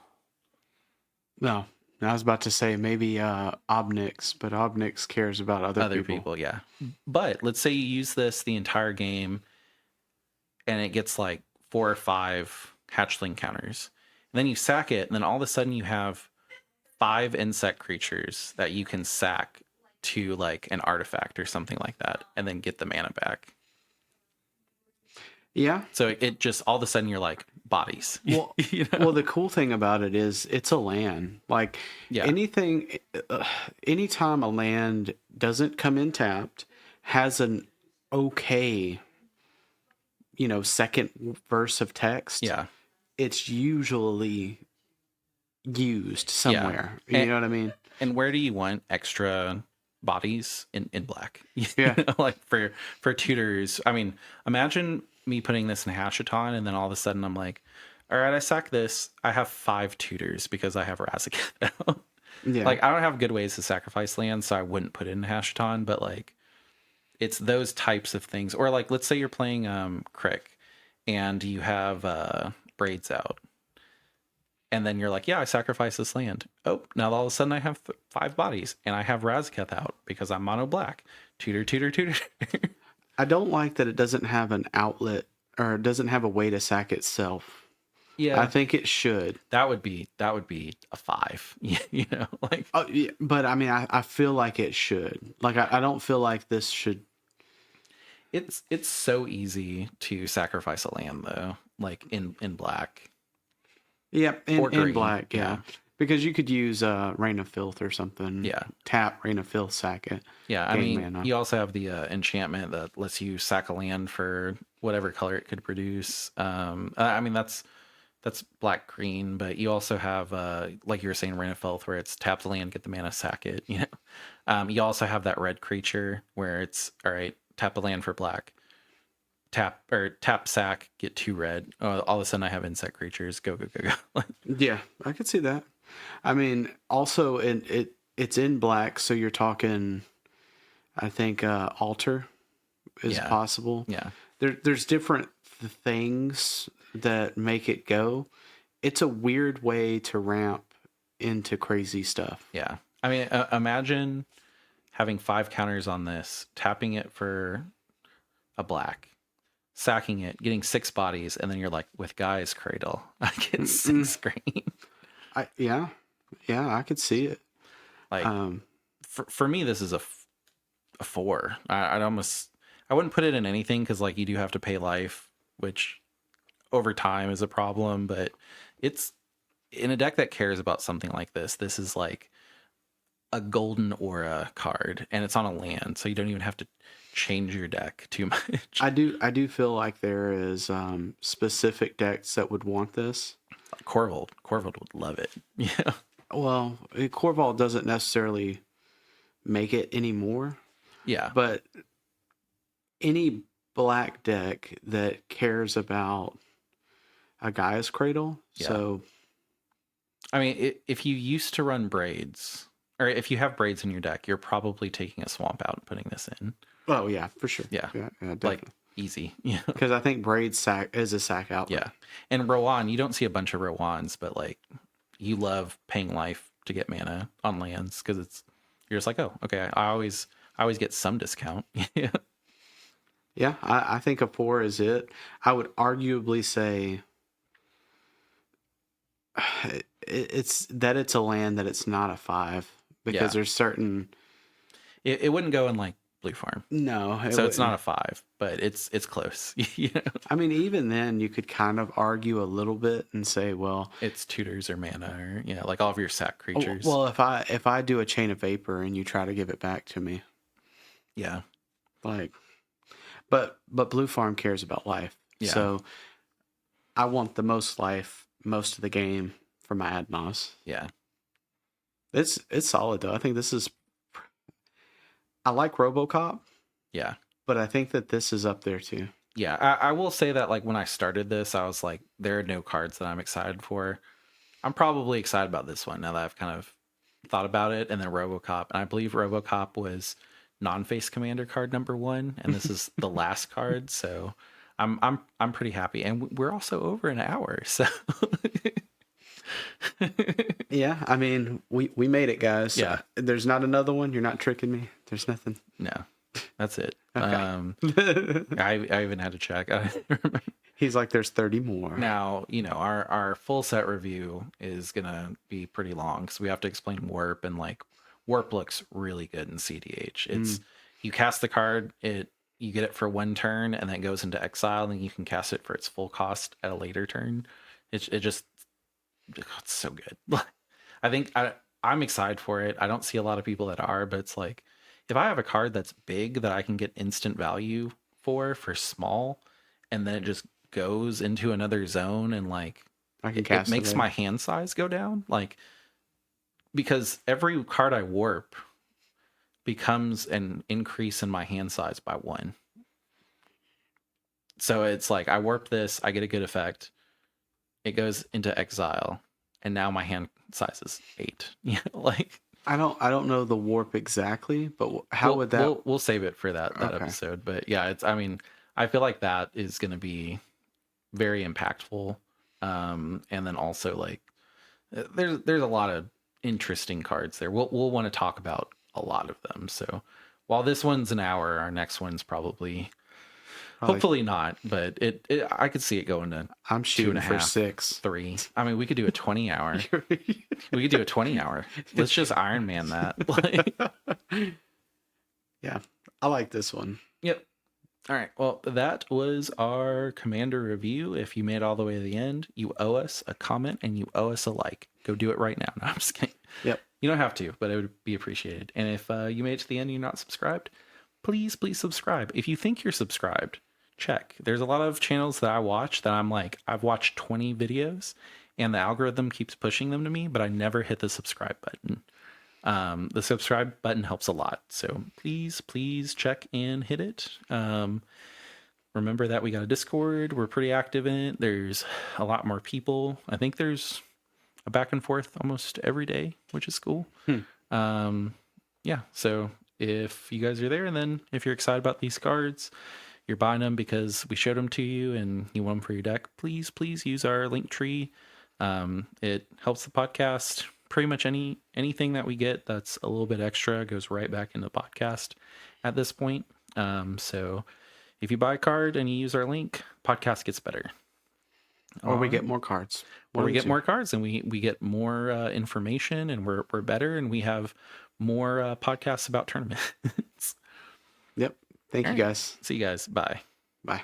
No. I was about to say maybe Obnix, but Obnix cares about other people. Yeah. But let's say you use this the entire game and it gets like 4 or 5 hatchling counters. And then you sack it, and then all of a sudden you have 5 insect creatures that you can sack to like an artifact or something like that, and then get the mana back. Yeah. So it just all of a sudden you're like bodies. Well, you know? well, the cool thing about it is it's a land. Like Yeah. anytime a land doesn't come in tapped, has an okay, second verse of text. Yeah. It's usually used somewhere. You know what I mean? And where do you want extra bodies in black? Yeah. Like for tutors. I mean, imagine me putting this in Hashaton and then all of a sudden I'm like, all right, I sack this. I have 5 tutors because I have Razaketh out. Yeah. Like, I don't have good ways to sacrifice land, so I wouldn't put it in Hashaton, but like it's those types of things. Or like, let's say you're playing Crick and you have braids out. And then you're like, yeah, I sacrificed this land. Oh, now all of a sudden I have 5 bodies and I have Razaketh out because I'm mono black. Tutor, tutor, tutor. I don't like that it doesn't have an outlet or it doesn't have a way to sack itself. Yeah. I think it should. That would be a 5. Like. Oh, yeah, but I mean, I feel like it should. Like, I don't feel like this should. It's so easy to sacrifice a land though, like in black. Yeah, Or in green, black, yeah. yeah. Because you could use Rain of Filth or something. Yeah. Tap Rain of Filth, sack it. Yeah, I gain mean, mana. you also have the enchantment that lets you sack a land for whatever color it could produce. I mean, that's black green, but you also have like you were saying, Rain of Filth, where it's tap the land, get the mana, sack it. You also have that red creature where it's all right, tap a land for black, tap sack, get 2 red. Oh, all of a sudden I have insect creatures. Go go go go. Yeah, I could see that. I mean, also it's in black, so you're talking. I think altar is Yeah. possible. Yeah. There's different things that make it go. It's a weird way to ramp into crazy stuff. Yeah. I mean, imagine having 5 counters on this, tapping it for a black, sacking it, getting 6 bodies, and then you're like, with Guy's Cradle, I get 6 green. Yeah, I could see it. Like, for me, this is a 4. I wouldn't put it in anything because like you do have to pay life, which over time is a problem. But it's in a deck that cares about something like this. This is like a golden aura card, and it's on a land, so you don't even have to change your deck too much. I do feel like there is specific decks that would want this. Corvold would love it. Yeah. Well, Corvold doesn't necessarily make it anymore. Yeah. But any black deck that cares about a Gaia's Cradle, Yeah. so I mean, if you used to run braids, or if you have braids in your deck, you're probably taking a swamp out and putting this in. oh yeah, for sure. Yeah. Definitely. Like easy. Yeah. Because I think Braid sack is a sack out. Yeah. And Rowan, you don't see a bunch of Rowans, but like you love paying life to get mana on lands because you're just like, oh, okay, I always get some discount. Yeah. Yeah, I think a 4 is it. I would arguably say it's a land that it's not a 5 because Yeah. there's certain. It wouldn't go in like Blue Farm. No, So it's not wouldn't. a 5, but it's close. You know? I mean, even then, you could kind of argue a little bit and say, well, It's tutors or mana or like all of your sack creatures. well, if I do a Chain of Vapor and you try to give it back to me, Yeah. like, but Blue Farm cares about life, Yeah. so I want the most life most of the game for my Admos. Yeah. It's solid though. I think this is. I like RoboCop, Yeah. but I think that this is up there too. Yeah. I will say that like when I started this, I was like, there are no cards that I'm excited for. I'm probably excited about this one now that I've kind of thought about it. And then RoboCop. And I believe RoboCop was non-face commander card number 1. And this is the last card. So I'm pretty happy. And we're also over an hour. So Yeah, I mean, we made it, guys. Yeah. There's not another one. You're not tricking me. There's nothing. no, that's it. Okay. I even had to check. I don't remember. He's like, there's 30 more. Now, our full set review is going to be pretty long because we have to explain Warp, and like Warp looks really good in CDH. It's you cast the card, you get it for 1 turn, and then it goes into exile, and then you can cast it for its full cost at a later turn. It just it's so good. I think I'm excited for it. I don't see a lot of people that are, but it's like if I have a card that's big that I can get instant value for small, and then it just goes into another zone and like I can it cast makes it. my hand size go down, like because every card I warp becomes an increase in my hand size by 1. So it's like I warp this, I get a good effect. It goes into exile, and now my hand size is 8. Like I don't know the warp exactly, but how would that? we'll save it for that Okay. episode. But yeah, I mean, I feel like that is going to be very impactful. And then also like there's a lot of interesting cards there. We'll want to talk about a lot of them. So while this one's an hour, our next one's probably hopefully not, but it I could see it going to I'm shooting 2.5, for 6. 3. I mean, we could do a 20 hour. We could do a 20 hour. Let's just Iron Man that. Like, Yeah, I like this one. yep. All right. Well, that was our Commander review. If you made it all the way to the end, you owe us a comment and you owe us a like. Go do it right now. No, I'm just kidding. Yep. You don't have to, but it would be appreciated. And if you made it to the end and you're not subscribed, please subscribe. If you think you're subscribed, check. There's a lot of channels that I watch that I'm like, I've watched 20 videos and the algorithm keeps pushing them to me, but I never hit the subscribe button. The subscribe button helps a lot. So please check and hit it. Remember that we got a Discord. We're pretty active in it. There's a lot more people. I think there's a back and forth almost every day, which is cool. Yeah. So if you guys are there, and then if you're excited about these cards, you're buying them because we showed them to you and you want them for your deck, please use our link tree. It helps the podcast. Pretty much anything that we get that's a little bit extra goes right back into the podcast at this point. So if you buy a card and you use our link, podcast gets better. Or we get more cards. Or we get more cards and we get more information, and we're better, and we have more podcasts about tournaments. Yep. Thank you, guys. See you guys. Bye. Bye.